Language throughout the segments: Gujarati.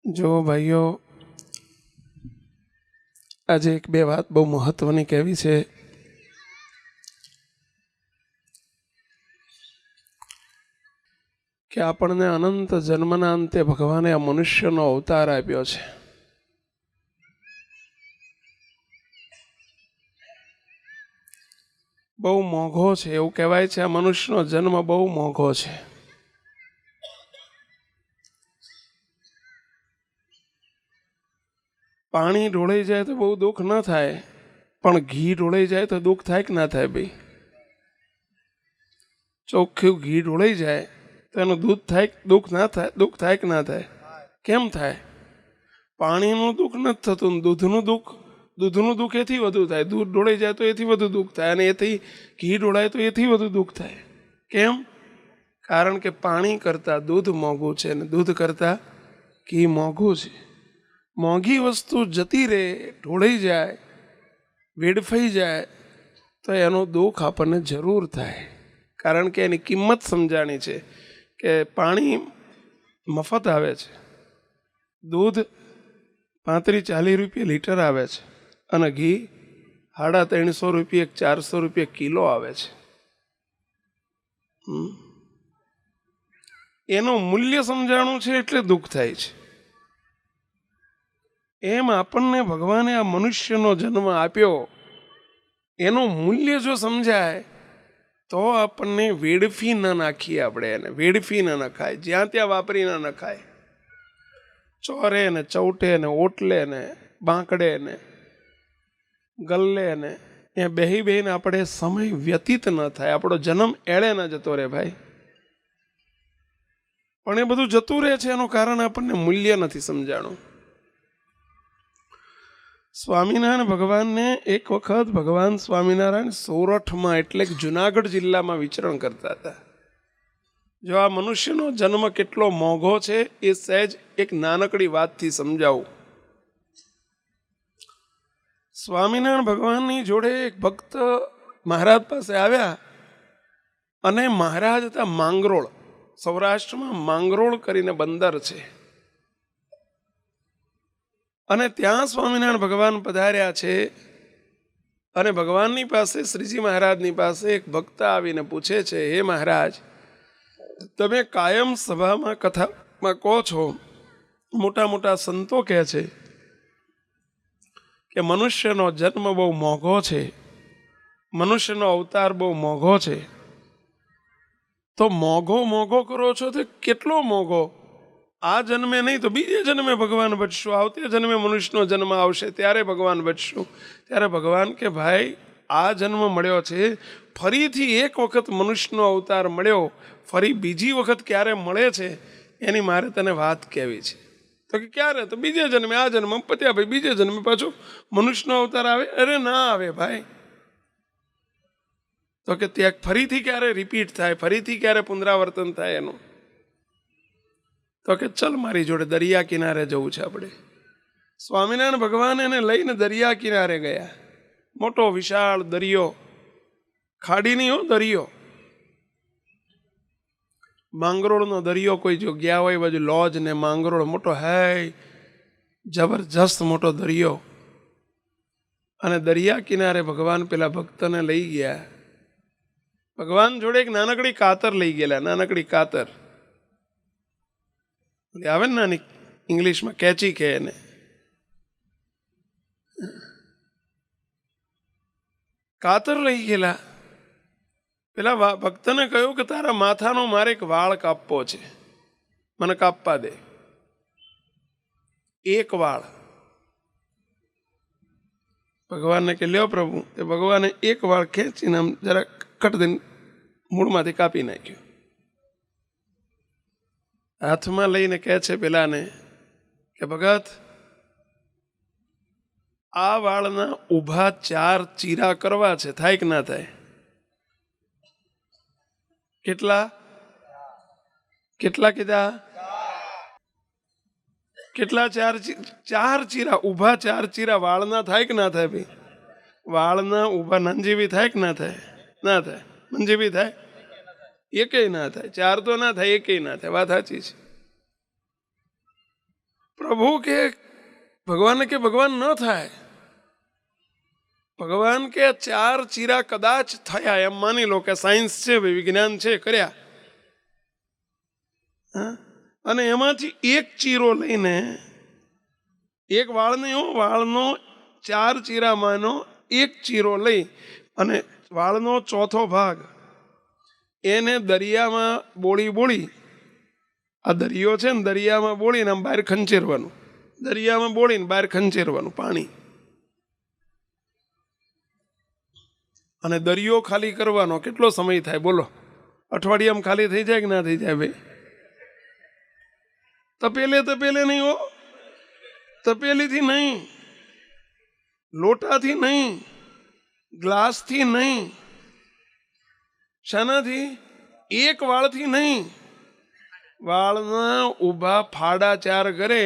જો ભાઈઓ, આજે એક બે વાત બહુ મહત્વની કહેવી છે. કે આપણને અનંત જન્મના અંતે ભગવાને આ મનુષ્યનો અવતાર આપ્યો છે. બહુ મોંઘો છે. એવું કહેવાય છે આ મનુષ્યનો જન્મ બહુ મોંઘો છે. પાણી ઢોળાઈ જાય તો બહુ દુઃખ ન થાય, પણ ઘી ઢોળાઈ જાય તો દુઃખ થાય કે ના થાય ભાઈ? ચોખ્ખું ઘી ઢોળાઈ જાય તો એનું દૂધ થાય, દુઃખ ના થાય? દુઃખ થાય કે ના થાય? કેમ થાય? પાણીનું દુઃખ નથી થતું, દૂધનું દુઃખ એથી વધુ થાય. દૂધ ઢોળાઈ જાય તો એથી વધુ દુઃખ થાય, અને એથી ઘી ઢોળાય તો એથી વધુ દુઃખ થાય. કેમ? કારણ કે પાણી કરતાં દૂધ મોંઘું છે અને દૂધ કરતાં ઘી મોંઘું છે. મોંઘી વસ્તુ જતી રહે, ઢોળાઈ જાય, વેડફાઈ જાય તો એનું દુઃખ આપણને જરૂર થાય. કારણ કે એની કિંમત સમજાણી છે કે પાણી મફત આવે છે, દૂધ 35-40 રૂપિયા લીટર આવે છે, અને ઘી 350 રૂપિયા 400 રૂપિયા કિલો આવે છે. એનું મૂલ્ય સમજાણું છે એટલે દુઃખ થાય છે. એમ આપણને ભગવાને આ મનુષ્યનો જન્મ આપ્યો, એનું મૂલ્ય જો સમજાય તો આપણને વેડફી ન નાખીએ. આપણે એને વેડફી ન નખાય, જ્યાં ત્યાં વાપરી ન નખાય. ચોરે ને ચૌટે ને ઓટલે ને બાંકડે ને ગલ્લે ને એ બેહી બેહીને આપણે સમય વ્યતીત ન થાય. આપણો જન્મ એળે ન જતો રહે ભાઈ. પણ એ બધું જતું રહે છે એનું કારણ આપણને મૂલ્ય નથી સમજાણું. સ્વામિનારાયણ ભગવાનને એક વખત ભગવાન સ્વામિનારાયણ સોરઠમાં એટલે કે જુનાગઢ જિલ્લામાં વિચરણ કરતા હતા. જો આ મનુષ્યનો જન્મ કેટલો મોંઘો છે એ સહેજ એક નાનકડી વાતથી સમજાવું. સ્વામિનારાયણ ભગવાનની જોડે એક ભક્ત મહારાજ પાસે આવ્યા, અને મહારાજ હતા માંગરોળ. સૌરાષ્ટ્રમાં માંગરોળ કરીને બંદર છે, અને ત્યાં સ્વામિનારાયણ ભગવાન પધાર્યા છે. અને ભગવાનની પાસે, શ્રીજી મહારાજની પાસે એક ભક્ત આવીને પૂછે છે, હે મહારાજ, તમે કાયમ સભામાં કથામાં કહો છો, મોટા મોટા સંતો કહે છે કે મનુષ્યનો જન્મ બહુ મોંઘો છે, મનુષ્યનો અવતાર બહુ મોંઘો છે. તો મોંઘો કરો છો તો કેટલો મોંઘો? આ જન્મે નહીં તો બીજે જન્મે ભગવાન બચશું, આવતે જન્મે મનુષ્યનો જન્મ આવશે ત્યારે ભગવાન બચશું. ત્યારે ભગવાન કે ભાઈ, આ જન્મ મળ્યો છે, ફરીથી એક વખત મનુષ્યનો અવતાર મળ્યો, ફરી બીજી વખત ક્યારે મળે છે એની મારે તને વાત કહેવી છે. તો કે ક્યારે? તો બીજે જન્મે. આ જન્મ પત્યા ભાઈ, બીજે જન્મે પાછો મનુષ્યનો અવતાર આવે? અરે ના આવે ભાઈ. તો કે ત્યાં ફરીથી ક્યારે રિપીટ થાય, ફરીથી ક્યારે પુનરાવર્તન થાય એનું? તો કે ચલ મારી જોડે દરિયા કિનારે જવું છે આપણે. સ્વામિનારાયણ ભગવાન એને લઈને દરિયા કિનારે ગયા. મોટો વિશાળ દરિયો, ખાડી નહીં હો, દરિયો. માંગરોળનો દરિયો. કોઈ જો ગયા હોય બાજુ લોજ ને માંગરોળ, મોટો હે, જબરજસ્ત મોટો દરિયો. અને દરિયા કિનારે ભગવાન પેલા ભક્તને લઈ ગયા. ભગવાન જોડે એક નાનકડી કાતર લઈ ગયેલા, નાનકડી કાતર આવે ને નાની, ઇંગ્લિશમાં કેચી કહે એને. કાતર લઈ ગયેલા. પેલા ભક્તને કહ્યું કે તારા માથાનો મારે એક વાળ કાપવો છે, મને કાપવા દે. એક વાળ. ભગવાનને કે લ્યો પ્રભુ. તે ભગવાને એક વાળ ખેંચીને આમ જરા કટ દઈને મૂળમાંથી કાપી નાખ્યો. હાથમાં લઈને કહે છે પેલાને કે ભગત, આ વાળના ઊભા 4 ચીરા કરવા છે, થાય કે ના થાય? કેટલા કીધા? કેટલા? 4 ચીરા ઊભા. 4 ચીરા વાળના થાય કે ના થાય ભાઈ? વાળના ઊભા નંજીવી થાય કે ના થાય? ના થાય. નંજીવી થાય? એકેય ના થાય. 4 તો ના થાય, એકેય ના થાય. વાત સાચી છે. પ્રભુ કે ભગવાન કે ભગવાન ન થાય. ભગવાન કે 4 ચીરા કદાચ થયા એમ માની લો કે સાયન્સ છે, વિજ્ઞાન છે, કર્યા, અને એમાંથી એક ચીરો લઈને એક વાળનો 4 ચીરામાંનો એક ચીરો લઈ અને વાળનો ચોથો ભાગ એને દરિયામાં બોળી આ દરિયો છે ને, દરિયામાં બોળીને આમ બહાર ખંચેરવાનું, દરિયામાં બોળીને બહાર ખંચેરવાનું પાણી, અને દરિયો ખાલી કરવાનો કેટલો સમય થાય બોલો? અઠવાડિયામાં ખાલી થઈ જાય કે ના થઈ જાય ભાઈ? તપેલે નહીં હો, તપેલીથી નહીં, લોટાથી નહીં, ગ્લાસથી નહીં, શાનાથી? એક વાળથી નહીં, વાળના ઊભા ફાડા 4 કરે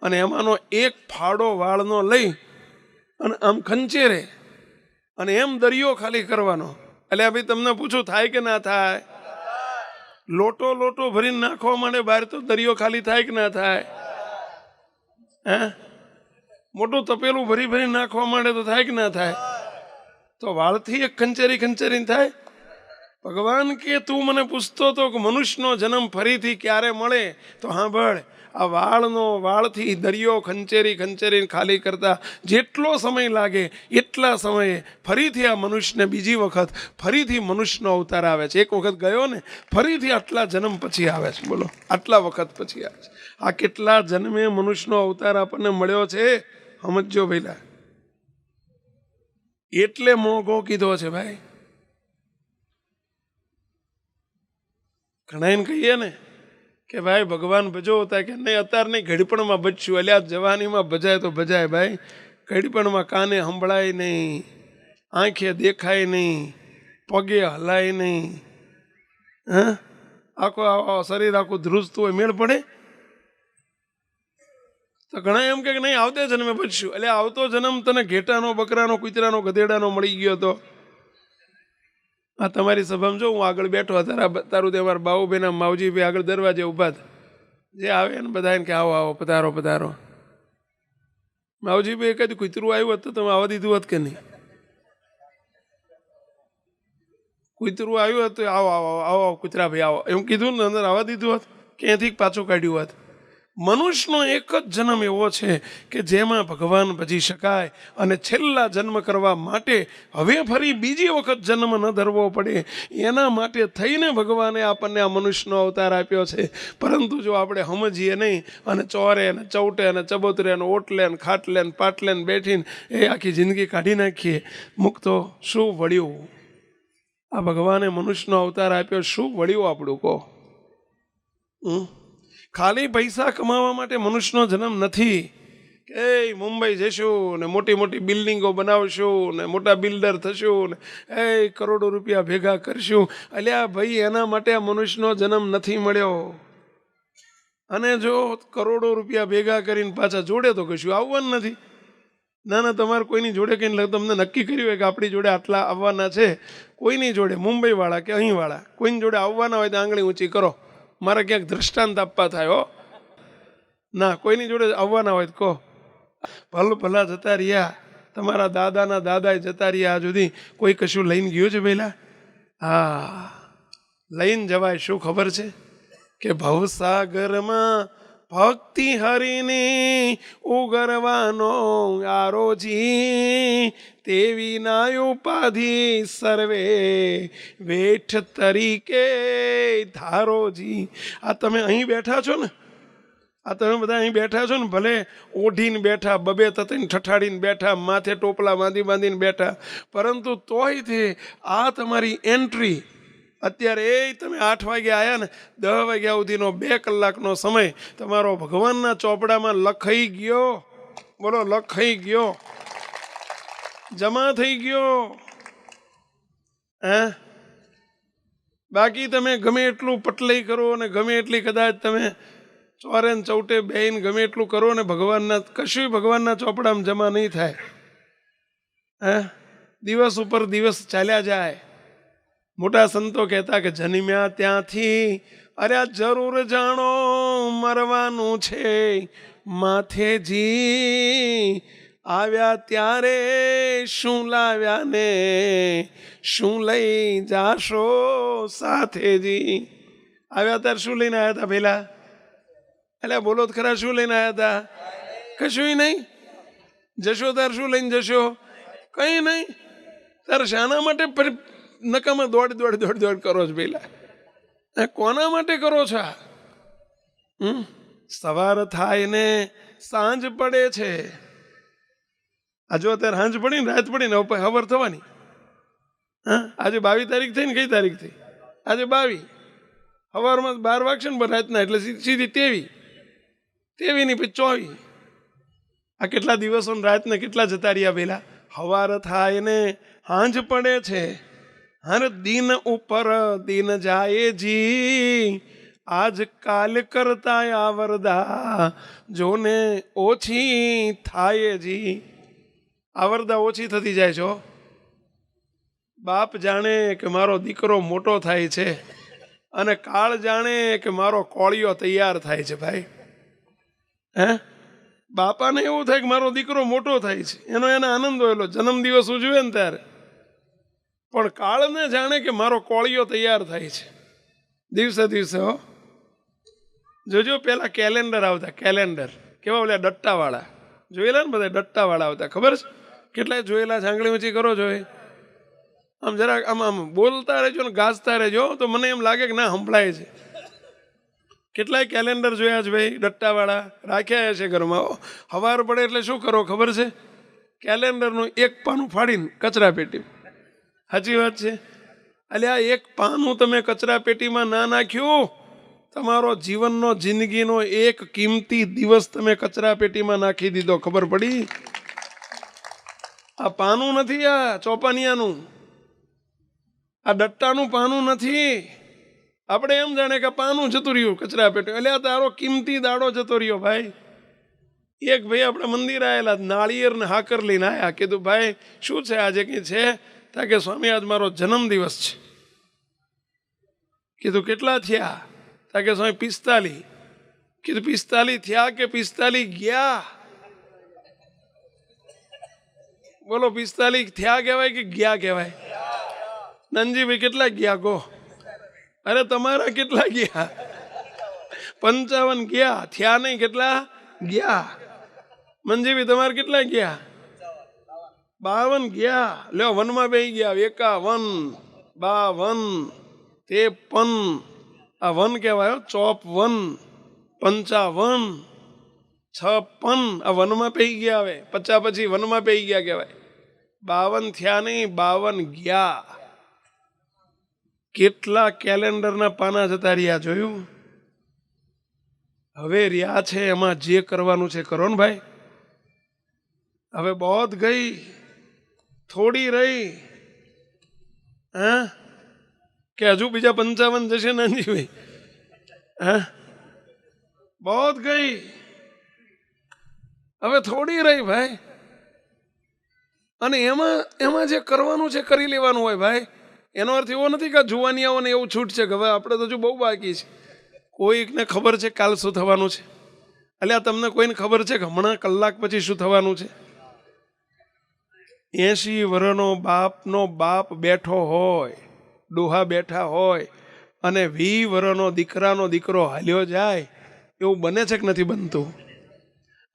અને એમાંનો એક ફાડો વાળનો લઈ અને આમ ખંચેરે અને એમ દરિયો ખાલી કરવાનો. એટલે ભાઈ તમને પૂછું, થાય કે ના થાય? લોટો ભરીને નાખવા માંડે બહાર તો દરિયો ખાલી થાય કે ના થાય? મોટું તપેલું ભરી નાખવા માંડે તો થાય કે ના થાય? તો વાળથી એક ખંચેરી થાય. ભગવાન કે તું મને પૂછતો હતો કે મનુષ્યનો જન્મ ફરીથી ક્યારે મળે, તો સાંભળ, આ વાળથી દરિયો ખંચેરી ખાલી કરતા જેટલો સમય લાગે એટલા સમયે ફરીથી આ મનુષ્યને બીજી વખત ફરીથી મનુષ્યનો અવતાર આવે છે. એક વખત ગયો ને ફરીથી આટલા જન્મ પછી આવે છે. બોલો, આટલા વખત પછી આવે છે. આ કેટલા જન્મે મનુષ્યનો અવતાર આપણને મળ્યો છે સમજો ભઈલા. એટલે મોંઘો કીધો છે ભાઈ. ઘણા એને કહીએ ને કે ભાઈ ભગવાન ભજો હતા કે નહીં, અત્યારે નહીં, ઘડીપણમાં ભજશું. અલ્યા જવાનીમાં ભજાય તો ભજાય ભાઈ, ઘડીપણમાં કાને સંભળાય નહીં, આંખે દેખાય નહીં, પગે હલાય નહીં, આખું શરીર આખું ધ્રુજતું હોય, મેળ પડે? તો ઘણા એમ કે નહીં આવતે જન્મે ભજશું. એટલે આવતો જન્મ તને ઘેટાનો, બકરાનો, કૂતરાનો, ગધેડાનો મળી ગયો હતો. આ તમારી સભામાં જો હું આગળ બેઠો, તારું તે મારા બાઉભાઈ ના માવજી ભાઈ આગળ દરવાજે ઉભા જે આવે ને બધા એને કે આવો પધારો. માવજી ભાઈ કદી કૂતરું આવ્યું હોત તો તમે આવવા દીધું હોત કે નહીં? કૂતરું આવ્યું હોત તો આવો કૂતરા ભાઈ આવો એમ કીધું ને, અંદર આવવા દીધું હોત? ક્યાંથી પાછું કાઢ્યું હોત? મનુષ્યનો એક જ જન્મ એવો છે કે જેમાં ભગવાન ભજી શકાય, અને છેલ્લા જન્મ કરવા માટે હવે ફરી બીજી વખત જન્મ ન ધરવો પડે એના માટે થઈને ભગવાને આપણને આ મનુષ્યનો અવતાર આપ્યો છે. પરંતુ જો આપણે સમજીએ નહીં અને ચોરે ને ચૌટે ને ચબોતરે ને ઓટલે ને ખાટલે ને પાટલે ને બેઠીને એ આખી જિંદગી કાઢી નાખીએ, મુક્તો શું વળ્યું? આ ભગવાને મનુષ્યનો અવતાર આપ્યો, શું વળ્યું આપણું કહો? ખાલી પૈસા કમાવા માટે મનુષ્યનો જન્મ નથી કે મુંબઈ જઈશું ને મોટી મોટી બિલ્ડિંગો બનાવશું ને મોટા બિલ્ડર થશું ને કરોડો રૂપિયા ભેગા કરશું. અલ્યા ભાઈ, એના માટે આ મનુષ્યનો જન્મ નથી મળ્યો. અને જો કરોડો રૂપિયા ભેગા કરીને પાછા જોડે તો કશું આવવાનું નથી. ના, તમારે કોઈની જોડે કંઈ તમને નક્કી કર્યું હોય કે આપણી જોડે આટલા આવવાના છે, કોઈની જોડે, મુંબઈવાળા કે અહીંવાળા, કોઈની જોડે આવવાના હોય તો આંગળી ઊંચી કરો, મારે ક્યાંક દ્રષ્ટાંત આપવા થાય હો. ના, કોઈની જોડે આવવાના હોય તો કહો. ભલા જતા રહ્યા, તમારા દાદાના દાદાએ જતા રહ્યા, આ સુધી કોઈ કશું લઈને ગયું છે પહેલા? હા, લઈને જવાય. શું ખબર છે કે ભવસાગરમાં ભક્તિ હરિની ઉગરવાનો આરોજી, તેવી ના ઉપાધિ સર્વે વેઠ તરીકે ધારોજી. આ તમે અહીં બેઠા છો ને, આ તમે બધા અહીં બેઠા છો ને, ભલે ઓઢીને બેઠા, બબે તતીને ઠઠાડીને બેઠા, માથે ટોપલા બાંધીને બેઠા, પરંતુ તોય તે આ તમારી એન્ટ્રી અત્યારે તમે 8 વાગે આવ્યા ને, 10 વાગ્યા સુધીનો 2 કલાકનો સમય તમારો ભગવાનના ચોપડામાં લખાઈ ગયો. બોલો, લખાઈ ગયો, જમા થઈ ગયો. બાકી તમે ગમે એટલું પટલાઈ કરો ને ગમે એટલી કદાચ તમે ચોરે ને ચૌટે બેહીને ગમે એટલું કરો ને, ભગવાનના કશું ભગવાનના ચોપડામાં જમા નહીં થાય. દિવસ ઉપર દિવસ ચાલ્યા જાય. મોટા સંતો કહેતા કે જન્મ્યા ત્યાંથી અરે આ જરૂર જાણો મરવાનું છે માથેજી, આવ્યા ત્યારે શું લાવ્યા ને શું લઈ જાશો સાથેજી. આવ્યા ત્યારે શું લઈને આવ્યા હતા પેલા? એટલે બોલો તો ખરા, શું લઈને આવ્યા હતા? કશું નહીં. જશો તાર શું લઈને જશો? કઈ નહીં. તારે શાના માટે નકામાં દોડ દોડ દોડ દોડ કરો છો પેલા? કોના માટે કરો છો? સવાર થાય ને સાંજ પડે છે. આ જો અત્યારે સાંજ પડી ને રાત પડી ને ખબર થવાની. હા, આજે 22 તારીખ થઈ ને, કઈ તારીખ થઈ? આજે 22. સવારમાં 12 વાગશે ને રાતના, એટલે સીધી 23 ની પછી 24. આ કેટલા દિવસો રાતને કેટલા જતા રહ્યા પેલા? સવાર થાય ને સાંજ પડે છે, હર દિન ઉપર દિન જાય જી, આજ કાલ કરતા આવરદા જોને ઓછી થાય જી. આવરદા ઓછી થતી જાય છો. બાપ જાણે કે મારો દીકરો મોટો થાય છે, અને કાળ જાણે કે મારો કોળિયો તૈયાર થાય છે. ભાઈ, હે, બાપાને એવું થાય કે મારો દીકરો મોટો થાય છે, એનો એને આનંદ હોયેલો, જન્મદિવસ ઉજવે ને ત્યારે. પણ કાળને જાણે કે મારો કોળિયો તૈયાર થાય છે દિવસે દિવસે. હો, જોજો પેલા કેલેન્ડર આવતા. કેલેન્ડર કેવા ઓલા ડટ્ટાવાળા જોયેલા ને? બધા ડટ્ટાવાળા આવતા, ખબર છે? કેટલાય જોયેલા? આંગળી ઊંચી કરો છો. આમ જરાક આમ આમ બોલતા રહેજો ને ગાજતા રહેજો, તો મને એમ લાગે કે ના સંભળાય છે. કેટલાય કેલેન્ડર જોયા છે ભાઈ, ડટ્ટાવાળા રાખ્યા છે ઘરમાં. સવાર પડે એટલે શું કરો ખબર છે? કેલેન્ડરનું એક પાનું ફાડીને કચરા પેટી. સાચી વાત છે? અલ્યા એક પાનું તમે કચરા પેટીમાં ના નાખ્યું, તમારો જીવનનો જિંદગીનો એક કિંમતી દિવસ તમે કચરા પેટીમાં નાખી દીધો. ખબર પડી? આ પાનું નથી, આ ચોપાનિયાનું, આ ડટ્ટાનું પાનું નથી. આપણે એમ જાણે કે પાનું જતું રહ્યું કચરા પેટી. એટલે તારો કિંમતી દાડો જતો રહ્યો ભાઈ. એક ભાઈ આપણે મંદિર આવેલા, નાળિયેર ને હાકર લઈને આવ્યા. કીધું ભાઈ શું છે આજે? કંઈ છે? તા કે સ્વામી આજ મારો જન્મદિવસ છે. કીધું કેટલા થયા? તા કે સ્વામી 45. કીધું 45 થયા કે 45 ગયા? બોલો, 45 થયા કહેવાય કે ગયા કહેવાય? નનજીભાઈ કેટલા ગયા કહો? અરે તમારા કેટલા ગયા? 55 ગયા, થયા નહીં. કેટલા ગયા? મંજીભાઈ તમારે કેટલા ગયા? 52 ગયા. લ્યો, વનમાં બેસી ગયા. 51, 52, 53. આ વન કહેવાય. 54, 55, 56. આ વનમાં પેઈ ગયા. હવે 50 પછી વનમાં પેઈ ગયા કહેવાય. 52 થયા નહીં, 52 ગયા. કેટલા કેલેન્ડરના પાના જતા રહ્યા, જોયું? હવે રહ્યા છે એમાં જે કરવાનું છે કરો ને ભાઈ. હવે બહોત ગઈ, થોડી રહી. હા, કે હજુ બીજા 55 જશે નાનજીભાઈ? હા, બહોત ગઈ, હવે થોડી રહી ભાઈ. અને એમાં જે કરવાનું છે કરી લેવાનું હોય ભાઈ. એનો અર્થ એવો નથી કે જુવાનિયાઓને એવું છૂટ છે કે હવે આપણે તો હજુ બહુ બાકી છે. કોઈકને ખબર છે કાલ શું થવાનું છે? અલ્યા તમને કોઈને ખબર છે કે હમણાં કલાક પછી શું થવાનું છે? 80 વર્ષનો બાપનો બાપ બેઠો હોય, ડોહા બેઠા હોય, અને 20 વર્ષનો દીકરાનો દીકરો હાલ્યો જાય, એવું બને છે કે નથી બનતું?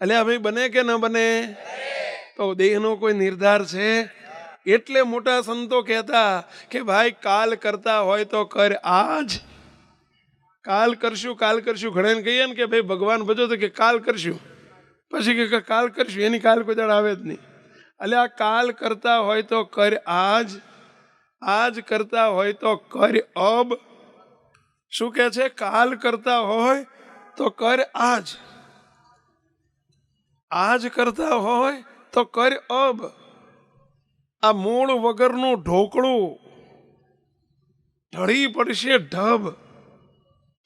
અલ્યા ભાઈ, બને કે ન બને? તો દેહનો કોઈ નિર્ધાર છે? એટલે મોટા સંતો કહેતા કે ભાઈ કાલ કરતા હોય તો કર આજ. કાલ કરશું, કાલ કરશું. ઘણાને કહીએ ને કે ભાઈ ભગવાન ભજો, તો કે કાલ કરશું. પછી કે કાલ કરશું, એની કાલ કોઈ દાડ આવે જ નહીં. એટલે આ કાલ કરતા હોય તો કર આજ, આજ કરતા હોય તો કર અબ. શું કે છે? કાલ કરતા હોય તો કર આજ, આજ કરતા હોય તો કર અબ. આ મૂળ વગરનું ઢોકળું ઢળી પડશે ઢબ,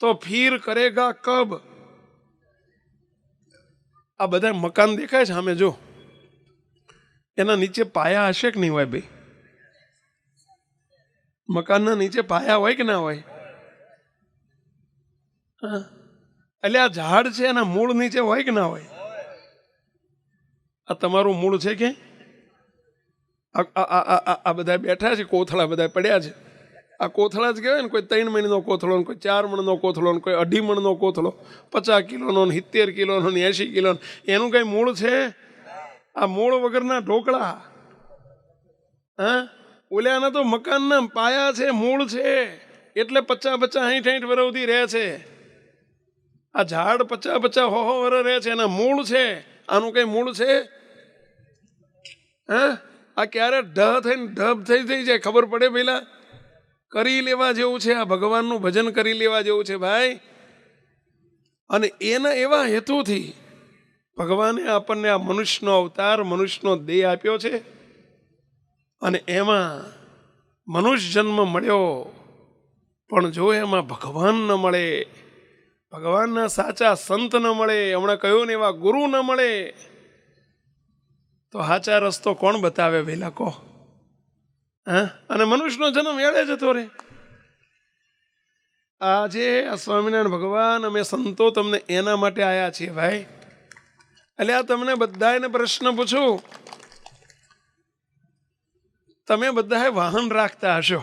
તો ફીર કરેગા કબ. આ બધા મકાન દેખાય છે સામે, જો એના નીચે પાયા હશે કે નહીં હોય ભાઈ? મકાનના નીચે પાયા હોય કે ના હોય? હા, એટલે આ ઝાડ છે એના મૂળ નીચે હોય કે ના હોય? આ તમારું મૂળ છે કે આ બધા બેઠા છે કોથળા બધા પડ્યા છે, આ કોથળા જ કહેવાય ને. કોઈ 3 મણનો કોથળો, કોઈ 4 મણનો કોથળો, કોઈ 2.5 મણનો કોથળો, 50 કિલોનો, 70 કિલોનો, 80 કિલોનો, એનું કઈ મૂળ છે? આ મૂળ વગરના ઢોકળા. હા, ઓલ્યાના તો મકાનના પાયા છે, મૂળ છે, એટલે 50 60 વર્ષ સુધી રહે છે. આ ઝાડ 50 વર્ષ રહે છે, એના મૂળ છે. આનું કઈ મૂળ છે? હા, આ ક્યારે ઢબ થઈ જાય ખબર પડે? પેલા કરી લેવા જેવું છે. આ ભગવાનનું ભજન કરી લેવા જેવું છે ભાઈ. અને એના એવા હેતુથી ભગવાને આપણને આ મનુષ્યનો અવતાર, મનુષ્યનો દેહ આપ્યો છે. અને એમાં મનુષ્ય જન્મ મળ્યો, પણ જો એમાં ભગવાન ન મળે, ભગવાનના સાચા સંત ન મળે, હમણાં કહ્યું ને એવા ગુરુ ન મળે, તો સાચા રસ્તો કોણ બતાવે વહેલા કહો? હા, અને મનુષ્યનો જન્મ એળે જતો રે. આજે આ સ્વામિનારાયણ ભગવાન, અમે સંતો તમને એના માટે આવ્યા છીએ ભાઈ. એટલે આ તમને બધાને પ્રશ્ન પૂછું, તમે બધા વાહન રાખતા હશો,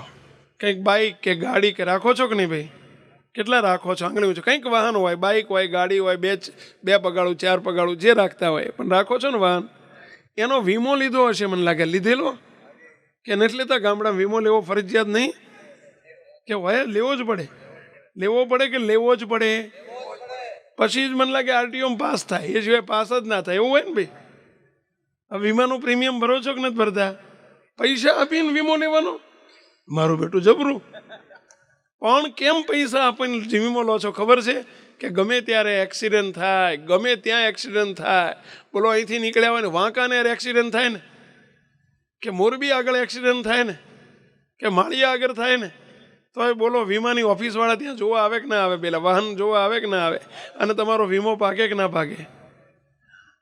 કંઈક બાઈક કે ગાડી કે રાખો છો કે નહીં ભાઈ? કેટલા રાખો છો? આંગળી ઊંચો કંઈક વાહન હોય, બાઈક હોય, ગાડી હોય, બે પગાડું, 4 પગાડું, જે રાખતા હોય, પણ રાખો છો ને વાહન. એનો વીમો લીધો હશે મને લાગે. લીધેલો કે નથી લેતા? ગામડામાં વીમો લેવો ફરજિયાત નહીં કે હોય? લેવો જ પડે. લેવો પડે કે લેવો જ પડે? પછી જ મને લાગે આરટીઓમાં પાસ થાય, એ સિવાય પાસ જ ના થાય. એવું હોય ને ભાઈ? આ વીમાનું પ્રીમિયમ ભરો છો કે નથી ભરતા? પૈસા આપીને વીમો લેવાનો? મારું બેટું જબરું. પણ કેમ પૈસા આપીને વીમો લો છો ખબર છે? કે ગમે ત્યારે એક્સિડન્ટ થાય, ગમે ત્યાં એક્સિડન્ટ થાય. બોલો, અહીંથી નીકળ્યા હોય ને વાંકાને એક્સિડન્ટ થાય ને, કે મોરબી આગળ એક્સિડન્ટ થાય ને, કે માળિયા આગળ થાય ને, તો એ બોલો વીમાની ઓફિસવાળા ત્યાં જોવા આવે કે ના આવે? પેલા વાહન જોવા આવે કે ના આવે? અને તમારો વીમો પાકે કે ના પાકે?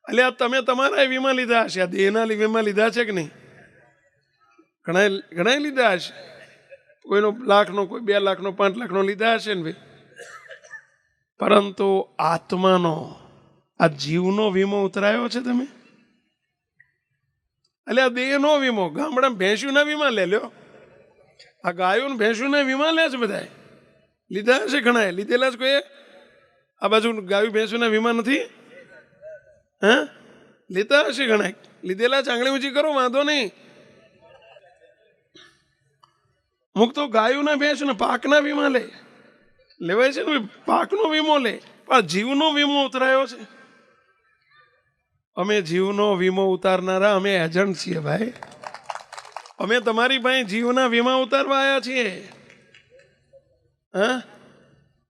એટલે આ તમે તમારા વીમા લીધા હશે, આ દેહના વીમા લીધા છે કે નહીં? ઘણા લીધા હશે. કોઈનો 1 લાખનો, કોઈ 2 લાખનો, 5 લાખનો લીધા હશે ને ભાઈ. પરંતુ આત્માનો, આ જીવનો વીમો ઉતરાયો છે તમે? એટલે આ દેહનો વીમો. ગામડામાં ભેંસુના વીમા લે લ્યો, આ ગાયો ભેંસુના વીમા લે છે બધા. લીધા હશે ઘણા, લીધેલા જ કોઈ? આ બાજુ ગાયું ભેંસુના વીમા નથી? હા, લેતા હશે ઘણા, લીધેલા જ. આંગળી ઊંચી કરો, વાંધો નહીં. અમુક તો ગાયોના ભેંસુના પાકના વીમા લે, લેવાય છે ને, પાકનો વીમો લે. પણ જીવનો વીમો ઉતરાયો છે. અમે જીવનો વીમો ઉતારનારા, અમે એજન્ટ છીએ ભાઈ. અમે તમારી પાસે જીવના વીમા ઉતારવા આવ્યા છીએ. હા,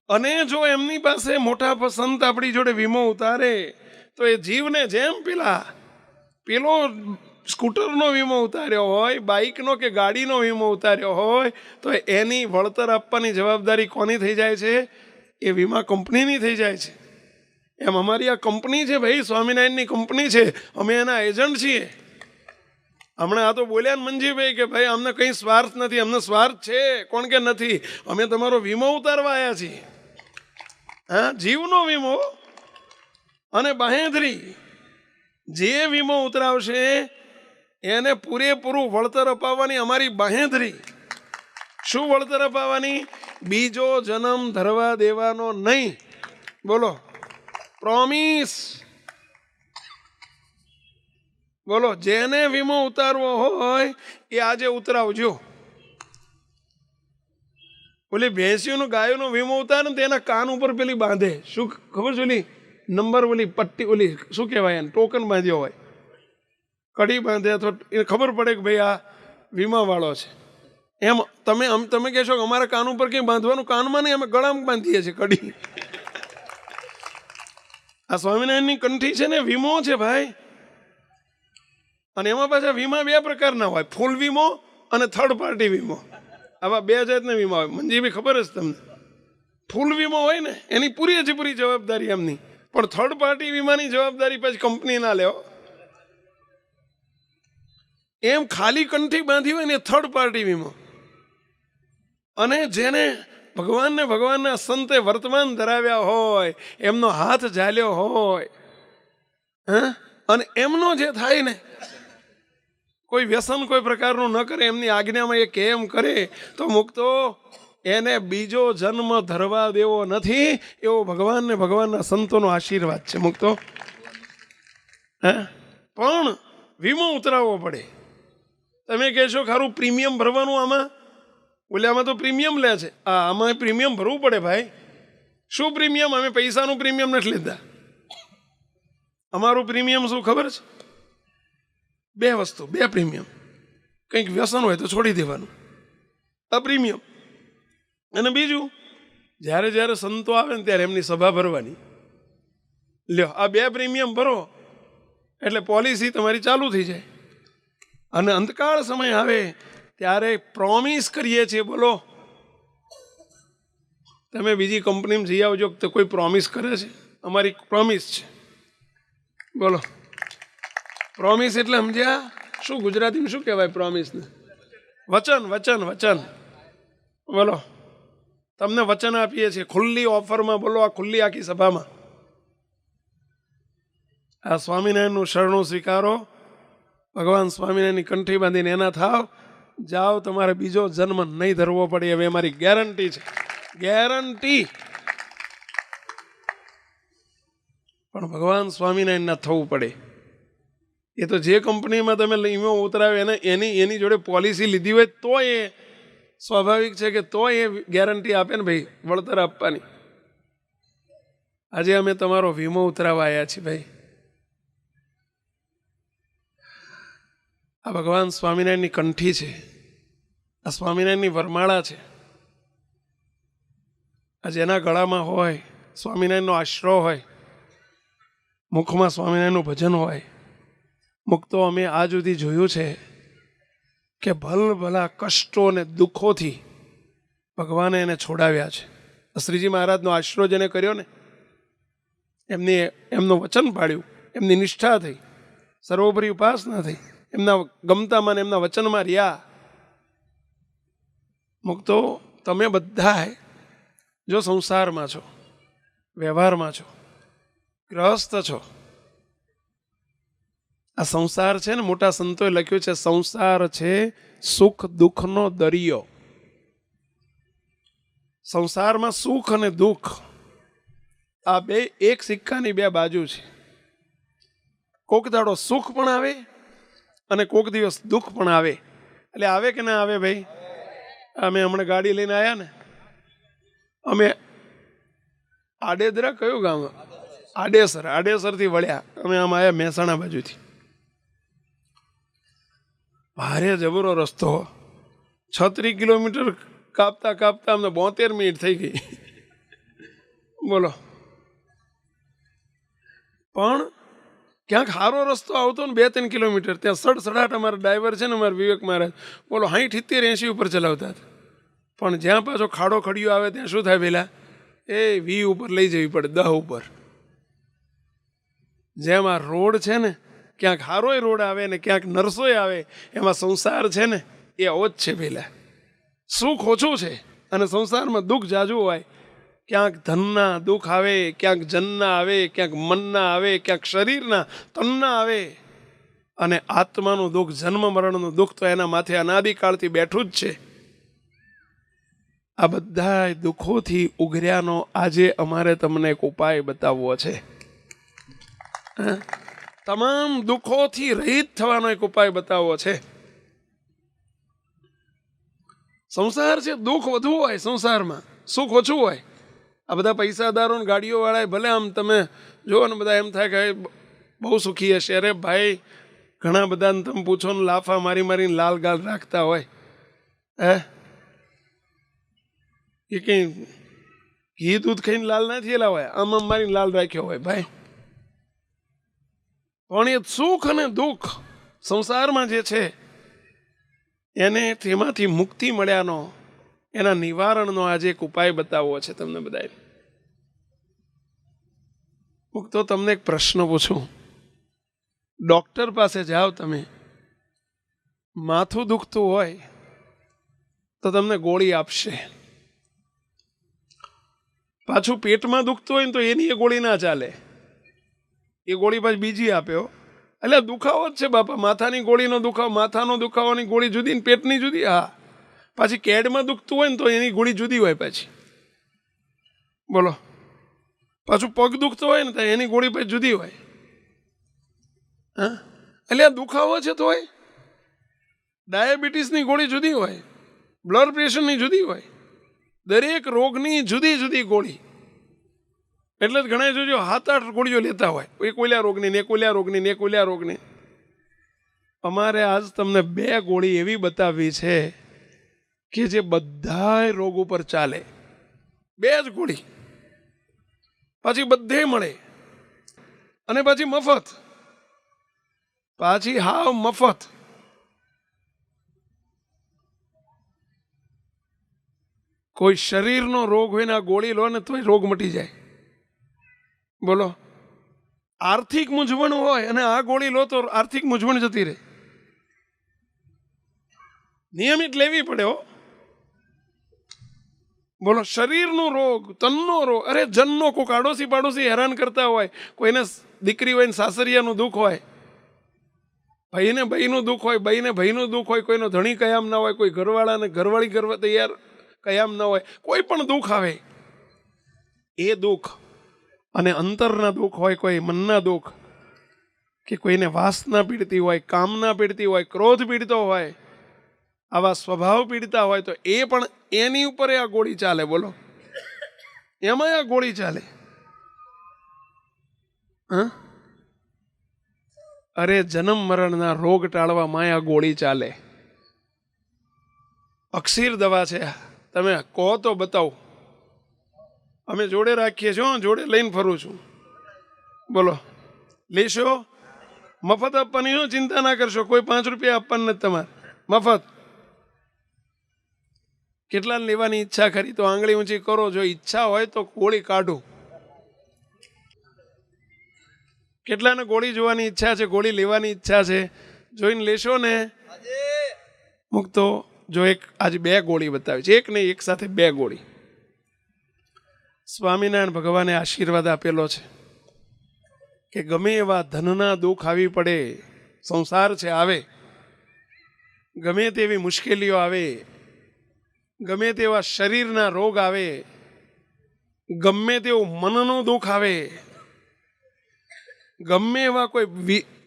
અને જો એમની પાસે મોટા સંત આપણી જોડે વીમો ઉતારે, તો એ જીવને જેમ પેલો સ્કૂટરનો વીમો ઉતાર્યો હોય, બાઇકનો કે ગાડીનો વીમો ઉતાર્યો હોય, તો એની વળતર આપવાની જવાબદારી કોની થઈ જાય છે? એ વીમા કંપનીની થઈ જાય છે. એમ અમારી આ કંપની છે ભાઈ, સ્વામિનારાયણની કંપની છે, અમે એના એજન્ટ છીએ. હમણાં આ તો બોલ્યા ને મનજીભાઈ કે ભાઈ અમને કંઈ સ્વાર્થ નથી. અમને સ્વાર્થ છે, કોણ કે નથી? અમે તમારો વીમો ઉતારવા આવ્યા છીએ. હા, જીવનો વીમો અને બાહેંધરી. જે વીમો ઉતરાવશે એને પૂરેપૂરું વળતર અપાવવાની અમારી બાહેંધરી. શું વળતર અપાવવાની? બીજો જન્મ ધરવા દેવાનો નહીં. બોલો, પ્રોમિસ. બોલો, જેને વીમો ઉતારવો હોય એ આજે ઉતરાવજો. ઓલી ભેંસીઓનો, ગાયોનો વીમો ઉતારે ને તેના કાન ઉપર પેલી બાંધે, શું ખબર છે? ઓલી નંબર, ઓલી પટ્ટી, ઓલી શું કહેવાય એને, ટોકન બાંધ્યો હોય, કડી બાંધે, અથવા એ ખબર પડે કે ભાઈ આ વીમા વાળો છે. એમ તમે કહેશો કે અમારા કાન ઉપર કંઈ બાંધવાનું? કાનમાં નહીં, અમે ગળામાં બાંધીએ છીએ કડી. આ સ્વામિનારાયણની કંઠી છે ને, વીમો છે ભાઈ. અને એમાં પાછા વીમા 2 પ્રકારના હોય, ફૂલ વીમો અને થર્ડ પાર્ટી વીમો. આવા 2 જાતના વીમા હોય. મંજીભાઈ ખબર હશે તમને? ફૂલ વીમો હોય ને એની પૂરી જવાબદારી એમની, પણ થર્ડ પાર્ટી વીમાની જવાબદારી પછી કંપની ના લેવો. એમ ખાલી કંઠી બાંધી હોય ને થર્ડ પાર્ટી વીમો. અને જેને ભગવાનના સંતે વર્તમાન ધરાવ્યા હોય, એમનો હાથ ઝાલ્યો હોય, અને એમનો જે થાય ને, કોઈ વ્યસન કોઈ પ્રકારનું ન કરે, એમની આજ્ઞામાં એ કેમ કરે, તો મુક્તો એને બીજો જન્મ ધરવા દેવો નથી, એવો ભગવાનના સંતોનો આશીર્વાદ છે મુક્તો. પણ વીમો ઉતરાવવો પડે. તમે કહેશો ખારું પ્રીમિયમ ભરવાનું, આમાં ઓલામાં તો પ્રીમિયમ લે છે, આમાં પ્રીમિયમ ભરવું પડે ભાઈ. શું પ્રીમિયમ? અમે પૈસાનું પ્રીમિયમ નથી લીધા. અમારું પ્રીમિયમ શું ખબર છે? 2 વસ્તુ, 2 પ્રીમિયમ. કંઈક વ્યસન હોય તો છોડી દેવાનું, આ પ્રીમિયમ. અને બીજું, જ્યારે જ્યારે સંતો આવે ને ત્યારે એમની સભા ભરવાની. લ્યો, આ 2 પ્રીમિયમ ભરો એટલે પોલિસી તમારી ચાલુ થઈ જાય. અને અંતકાળ સમય આવે ત્યારે પ્રોમિસ કરીએ છીએ, બોલો તમે બીજી કંપનીમાં જઈ આવજો, તો કોઈ પ્રોમિસ કરે છે? અમારી પ્રોમિસ છે. બોલો, પ્રોમિસ એટલે સમજ્યા? શું ગુજરાતીમાં શું કહેવાય પ્રોમિસને? વચન. વચન. બોલો, તમને વચન આપીએ છીએ ખુલ્લી ઓફરમાં. બોલો, આ ખુલ્લી આખી સભામાં આ સ્વામિનારાયણનું શરણું સ્વીકારો, ભગવાન સ્વામિનારાયણની કંઠી બાંધીને એના થાવ, જાઓ, તમારે બીજો જન્મ નહીં ધરવો પડે. હવે અમારી ગેરંટી છે, ગેરંટી. પણ ભગવાન સ્વામિનારાયણના થવું પડે. એ તો જે કંપનીમાં તમે વીમો ઉતરાવે એની જોડે પોલિસી લીધી હોય તો એ સ્વાભાવિક છે કે તો એ ગેરંટી આપે ને ભાઈ, વળતર આપવાની. આજે અમે તમારો વીમો ઉતરાવવા આવ્યા છીએ ભાઈ. આ ભગવાન સ્વામિનારાયણની કંઠી છે, આ સ્વામિનારાયણની વરમાળા છે. આ જેના ગળામાં હોય સ્વામિનારાયણનો આશરો હોય, મુખમાં સ્વામિનારાયણનું ભજન હોય. મુક્તો અમે આ સુધી જોયું છે કે ભલભલા કષ્ટો અને દુઃખોથી ભગવાને એને છોડાવ્યા છે. શ્રીજી મહારાજનો આશરો જેને કર્યો ને, એમનું વચન પાડ્યું, એમની નિષ્ઠા થઈ, સર્વોપરી ઉપાસના થઈ, એમના ગમતામાં એમના વચનમાં રહ્યા. મુક્તો તમે બધા જો સંસારમાં છો, વ્યવહારમાં છો, ગ્રહસ્થ છો. આ સંસાર છે ને, મોટા સંતોએ લખ્યું છે, સંસાર છે સુખ દુઃખનો દરિયો. સંસારમાં સુખ અને દુઃખ આ બે એક સિક્કાની 2 બાજુ છે. કોક દાડો સુખ પણ આવે અને કોક દિવસ દુઃખ પણ આવે. એટલે આવે કે ના આવે ભાઈ? અમે હમણાં ગાડી લઈને આવ્યા ને, અમે આડેદરા કયું ગામ? આડેસરથી વળ્યા. અમે આમ આવ્યા મહેસાણા બાજુથી. ભારે જબરો રસ્તો, 36 કિલોમીટર કાપતા કાપતા અમને 72 મિનિટ થઈ ગઈ. બોલો. પણ ક્યાંક સારો રસ્તો આવતો ને 2-3 કિલોમીટર, ત્યાં સડસડાટ અમારા ડ્રાઈવર છે ને, અમારા વિવેક મહારાજ, બોલો 60, 70, 80 ઉપર ચલાવતા હતા. પણ જ્યાં પાછો ખાડો ખડિયો આવે ત્યાં શું થાય પેલા? એ 20 ઉપર લઈ જવી પડે, 10 ઉપર. જેમ આ રોડ છે ને, ક્યાંક હારોય રોડ આવે ને ક્યાંક નરસોય આવે, એમાં સંસાર છે ને એ આવો જ છે. પેલા સુખ ઓછું છે અને સંસારમાં દુઃખ જાજુ હોય. ક્યાંક ધનના દુઃખ આવે, ક્યાંક જનના આવે, ક્યાંક મનના આવે, ક્યાંક શરીરના તનના આવે. અને આત્માનું દુઃખ, જન્મ મરણનું દુઃખ તો એના માથે અનાદિકાળથી બેઠું જ છે. આ બધા દુઃખોથી ઉઘર્યાનો આજે અમારે તમને એક ઉપાય બતાવવો છે. તમામ દુઃખોથી રહિત થવાનો એક ઉપાય બતાવવો છે. સંસાર છે, દુઃખ વધુ હોય સંસારમાં, સુખ ઓછું હોય. આ બધા પૈસાદારો ને ગાડીઓ વાળા ભલે આમ તમે જુઓ ને, બધા એમ થાય કે બહુ સુખી હશે. અરે ભાઈ, ઘણા બધાને તમે પૂછો ને, લાફા મારીને લાલ ગાલ રાખતા હોય. એ કઈ ઘી દૂધ ખાઈને લાલ ના થયેલા હોય, આમ મારીને લાલ રાખ્યો હોય ભાઈ. પણ એ સુખ અને દુઃખ સંસારમાં જે છે એને તેમાંથી મુક્તિ મળ્યાનો, એના નિવારણનો આજે એક ઉપાય બતાવવો છે તમને બધાએ. તો તમને એક પ્રશ્ન પૂછું. ડોક્ટર પાસે જાઓ તમે, માથું દુખતું હોય તો તમને ગોળી આપશે. પાછું પેટમાં દુખતું હોય ને તો એની એ ગોળી ના ચાલે, એ ગોળી પાછી બીજી આપ્યો. એટલે દુખાવો જ છે બાપા, માથાની ગોળીનો દુખાવો, માથાનો દુખાવાની ગોળી જુદી ને પેટની જુદી. હા, પાછી કેડમાં દુખતું હોય ને તો એની ગોળી જુદી હોય પાછી. બોલો, પાછું પગ દુખતો હોય ને તો એની ગોળી પછી જુદી હોય. હા, એટલે આ દુખાવો છે તોય ડાયાબિટીસની ગોળી જુદી હોય, બ્લડ પ્રેશરની જુદી હોય, દરેક રોગની જુદી જુદી ગોળી. એટલે જ ઘણા જોજો 7-8 ગોળીઓ લેતા હોય, એક ઓલ્યા રોગની ને એક ઓલ્યા રોગની ને એક ઓલ્યા રોગની. અમારે આજ તમને 2 ગોળી એવી બતાવી છે કે જે બધા રોગ ઉપર ચાલે. 2 જ ગોળી, પાછી બધે મળે અને પાછી મફત, પાછી હાવ મફત. કોઈ શરીરનો રોગ હોય ને આ ગોળી લો ને તોય રોગ મટી જાય. બોલો, આર્થિક મૂંઝવણ હોય અને આ ગોળી લો તો આર્થિક મૂંઝવણ જતી રહે. નિયમિત લેવી પડે હો. બોલો, શરીરનો રોગ, તનનો રોગ, અરે જનનો, કોઈક આડોશી પાડોશી હેરાન કરતા હોય, કોઈને દીકરી હોય ને સાસરિયાનું દુઃખ હોય, ભાઈને ભાઈનું દુઃખ હોય, ભાઈને ભાઈનું દુઃખ હોય, કોઈનો ધણી કયામ ના હોય, કોઈ ઘરવાળાને ઘરવાળી કરવા તૈયાર કયામ ના હોય, કોઈ પણ દુઃખ આવે, એ દુઃખ અને અંતરના દુઃખ હોય, કોઈ મનના દુઃખ, કે કોઈને વાસના પીડતી હોય, કામના પીડતી હોય, ક્રોધ પીડતો હોય, આવા સ્વભાવ પીડતા હોય તો એ પણ એની ઉપર આ ગોળી ચાલે. બોલો, એમાં આ ગોળી ચાલે. અરે જન્મ મરણના રોગ ટાળવામાં આ ગોળી ચાલે. અક્ષીર દવા છે, તમે કહો તો બતાવો. અમે જોડે રાખીએ છીએ, જોડે લઈને ફરું છું. બોલો, લેશો? મફત આપવાની હો, ચિંતા ના કરશો. કોઈ 5 રૂપિયા આપવાના નથી તમારે, મફત. કેટલા લેવાની ઈચ્છા ખરી તો આંગળી ઊંચી કરો. જો ઈચ્છા હોય તો ગોળી કાઢું. કેટલાને ગોળી જોવાની ઈચ્છા છે, ગોળી લેવાની ઈચ્છા છે? જોઈને લેશો ને? મુકતો જો એક આજે 2 ગોળી બતાવી છે, એક નહીં, એક સાથે 2 ગોળી. સ્વામિનારાયણ ભગવાને આશીર્વાદ આપેલો છે કે ગમે એવા ધનના દુઃખ આવી પડે, સંસાર છે આવે, ગમે તેવી મુશ્કેલીઓ આવે, ગમે તેવા શરીરના રોગ આવે, ગમે તેવું મનનું દુઃખ આવે, ગમે એવા કોઈ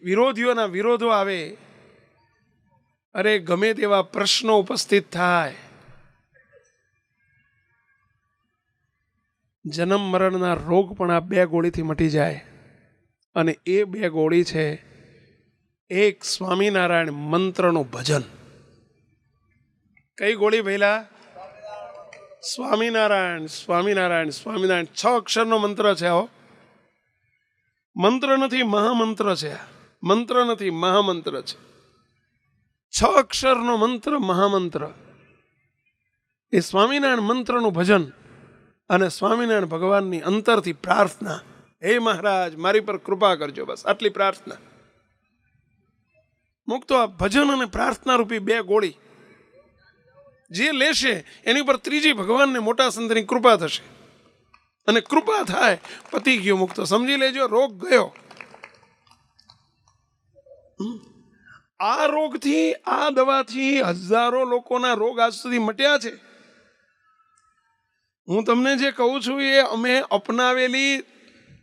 વિરોધીઓના વિરોધો આવે, અરે ગમે તેવા પ્રશ્નો ઉપસ્થિત થાય, જન્મ મરણના રોગ પણ આ 2 ગોળીથી મટી જાય. અને એ 2 ગોળી છે, એક સ્વામિનારાયણ મંત્રનું ભજન. કઈ ગોળી ભઈલા? સ્વામિનારાયણ સ્વામિનારાયણ સ્વામિનારાયણ. 6 અક્ષરનો મંત્ર છે. હો, મંત્ર નથી, મહામંત્ર છે. મંત્ર નથી, મહામંત્ર છે. 6 અક્ષરનો મંત્ર, મહામંત્ર. એ સ્વામિનારાયણ મંત્રનું ભજન અને સ્વામિનારાયણ ભગવાનની અંતરથી પ્રાર્થના. હે મહારાજ, મારી પર કૃપા કરજો, બસ આટલી પ્રાર્થના. મુક્તો આ ભજન અને પ્રાર્થના રૂપી 2 ગોળી જે લેશે એની પર ત્રીજી ભગવાનને મોટા સંતની કૃપા થશે. અને કૃપા થાય, પતી ગયો મુક્તો. સમજી લેજો, રોગ ગયો. આ રોગથી, આ દવાથી હજારો લોકોના રોગ આજ સુધી મટ્યા છે. હું તમને જે કહું છું એ અમે અપનાવેલી,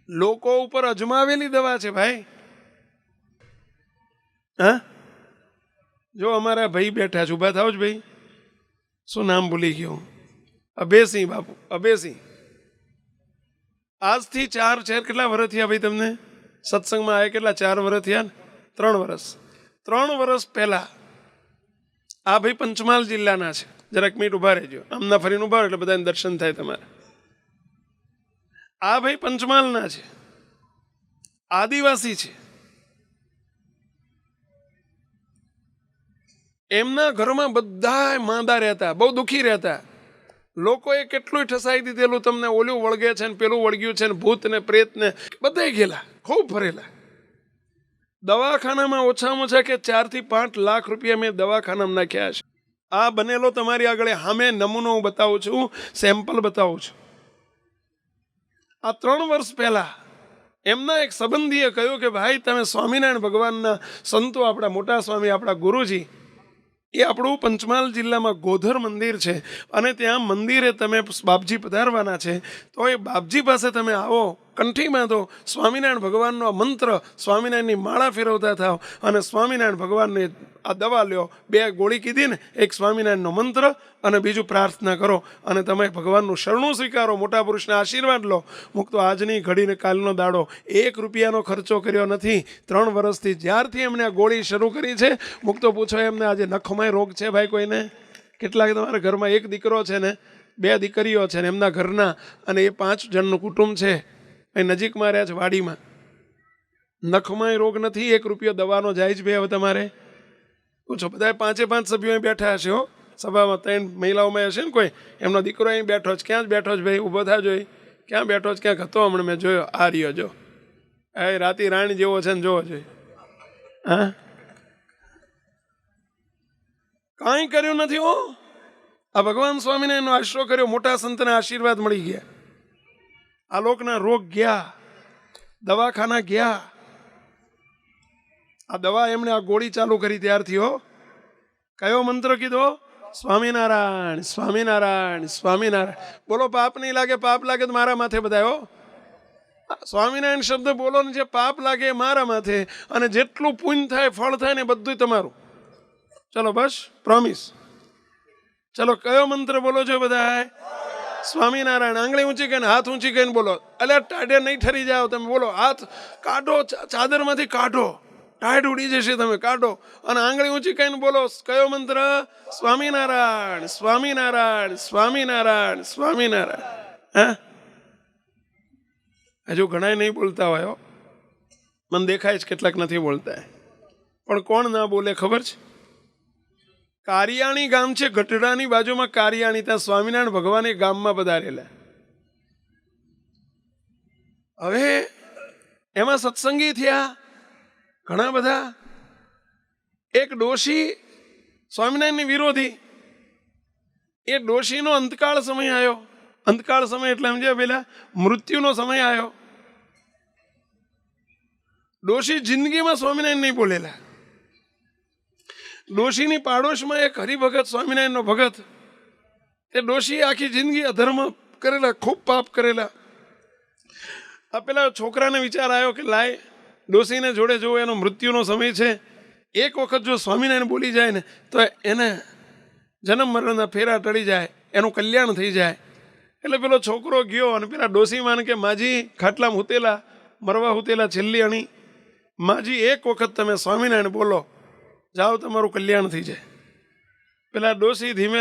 લોકો ઉપર અજમાવેલી દવા છે ભાઈ. હા, જો અમારા ભાઈ બેઠા છે, ઉભા થાવ જ ભાઈ. શું નામ ભૂલી ગયો? અભયસિંહ બાપુ, અભયસિંહ. આજથી 4 કેટલા વર્ષ થયા ભાઈ તમને સત્સંગમાં આવ્યા? કેટલા 4 વર્ષ થયા? 3 વર્ષ. 3 વર્ષ પહેલા આ ભાઈ પંચમહાલ જિલ્લાના છે. જરાક મિનિટ ઉભા રહેજો, આમના ફરીને ઉભા એટલે બધાને દર્શન થાય તમારે. આ ભાઈ પંચમહાલના છે, આદિવાસી છે. એમના ઘરમાં બધા માંદા રહેતા, બહુ દુઃખી રહેતા. લોકોએ કેટલું ઠસાઈ દીધેલું, તમને ઓલું વળગે છે ને પેલું વળગ્યું છે ને ભૂત ને પ્રેત ને બધા ગયેલા, ખૂબ ફરેલા. દવાખાનામાં ઓછામાં ઓછા કે 4 થી 5 લાખ રૂપિયા મેં દવાખાનામાં નાખ્યા છે. આ બનેલો તમારી આગળ સામે નમૂનો હું બતાવું છું, સેમ્પલ બતાવું છું. આ 3 વર્ષ પહેલા એમના એક સંબંધીએ કહ્યું કે ભાઈ તમે સ્વામિનારાયણ ભગવાનના સંતો, આપણા મોટા સ્વામી, આપણા ગુરુજી, એ આપણું પંચમહાલ જિલ્લામાં ગોધર મંદિર છે અને ત્યાં મંદિરે તમે બાપજી પધારવાના છે, તો એ બાપજી પાસે તમે આવો, કંઠી બાંધો, સ્વામિનારાયણ ભગવાનનો મંત્ર, સ્વામિનારાયણની માળા ફેરવતા થાવ અને સ્વામિનારાયણ ભગવાનને આ દવા લ્યો. 2 ગોળી કીધી ને, એક સ્વામિનારાયણનો મંત્ર અને બીજું પ્રાર્થના કરો અને તમે ભગવાનનું શરણું સ્વીકારો, મોટા પુરુષના આશીર્વાદ લો. મુક્તો આજની ઘડીને કાલનો દાડો, 1 રૂપિયાનો ખર્ચો કર્યો નથી. 3 વર્ષથી જ્યારથી એમણે આ ગોળી શરૂ કરી છે, મુક્તો પૂછો એમને આજે નખમય રોગ છે ભાઈ કોઈને? કેટલાક તમારા ઘરમાં 1 દીકરો છે ને 2 દીકરીઓ છે ને એમના ઘરના, અને એ 5 જણનું કુટુંબ છે, અહીં નજીકમાં રહ્યા છે વાડીમાં. નખમય રોગ નથી, 1 રૂપિયો દવાનો જાય જ ભાઈ. હવે તમારે પૂછો, બધા 5 સભ્યો અહીં બેઠા હશે હો સભામાં, 3 મહિલાઓમાં હશે ને કોઈ, એમનો દીકરો અહીં બેઠો છે. ક્યાં જ બેઠો છે ભાઈ? ઊભો થા જોઈ, ક્યાં બેઠો છે? ક્યાંક હતો હમણાં મેં જોયો, આ રહ્યો જો, એ રાતી રાણી જેવો છે ને, જોવો જોઈએ. હા, કાંઈ કર્યું નથી હો. આ ભગવાન સ્વામીને એનો આશરો કર્યો, મોટા સંતના આશીર્વાદ મળી ગયા, આ લોકના રોગ ગયા, દવાખાના ગયા. આ દવા એમણે આ ગોળી ચાલુ કરી ત્યારથી હો. કયો મંત્ર કીધો? સ્વામિનારાયણ, સ્વામિનારાયણ, સ્વામિનારાયણ. બોલો, પાપ નહીં લાગે. પાપ લાગે તો મારા માથે બધાય હો. સ્વામિનારાયણ શબ્દ બોલો ને, જે પાપ લાગે મારા માથે, અને જેટલું પુણ્ય થાય, ફળ થાય ને, બધું તમારું. ચલો બસ, પ્રોમિસ. ચલો, કયો મંત્ર બોલો છો બધા? સ્વામિનારાયણ. આંગળી ઊંચી કરીને, હાથ ઊંચી કરીને બોલો. એટલે ટાઢે નહીં ઠરી જાઓ તમે. બોલો, હાથ કાઢો, ચાદરમાંથી કાઢો, ટાઢ ઉડી જશે, તમે કાઢો અને આંગળી ઊંચી કરીને બોલો. કયો મંત્ર? સ્વામિનારાયણ, સ્વામિનારાયણ, સ્વામિનારાયણ, સ્વામિનારાયણ. હા, હજુ ઘણા નહીં બોલતા હોય હો, મને દેખાય છે કેટલાક નથી બોલતા. પણ કોણ ના બોલે ખબર છે? કારિયાણી ગામ છે, ગઢડાની બાજુમાં કારિયાણી, ત્યાં સ્વામિનારાયણ ભગવાન એ ગામમાં પધારેલા. હવે એમાં સત્સંગી થયા ઘણા બધા. એક ડોશી સ્વામિનારાયણની વિરોધી, એ ડોશીનો અંતકાળ સમય આવ્યો. અંતકાળ સમય એટલે સમજ્યા પેલા મૃત્યુનો સમય આવ્યો. ડોશી જિંદગીમાં સ્વામિનારાયણ નહીં બોલેલા. ડોશીની પાડોશમાં એક હરિભગત, સ્વામિનારાયણનો ભગત, એ ડોશી આખી જિંદગી અધર્મ કરેલા, ખૂબ પાપ કરેલા. આ પેલા છોકરાને વિચાર આવ્યો કે લાય ડોશીને જોડે જોવો, એનો મૃત્યુનો સમય છે, એક વખત જો સ્વામિનારાયણ બોલી જાય ને તો એને જન્મ મરણના ફેરા ટળી જાય, એનું કલ્યાણ થઈ જાય. એટલે પેલો છોકરો ગયો અને પેલા ડોશી માને કે માજી ખાટલામાં હુતેલા, મરવા હુતેલા છેલ્લી અણી, માજી એક વખત તમે સ્વામિનારાયણ બોલો, જાઓ તમારું કલ્યાણ થઈ જાય. પેલા ડોશી ધીમે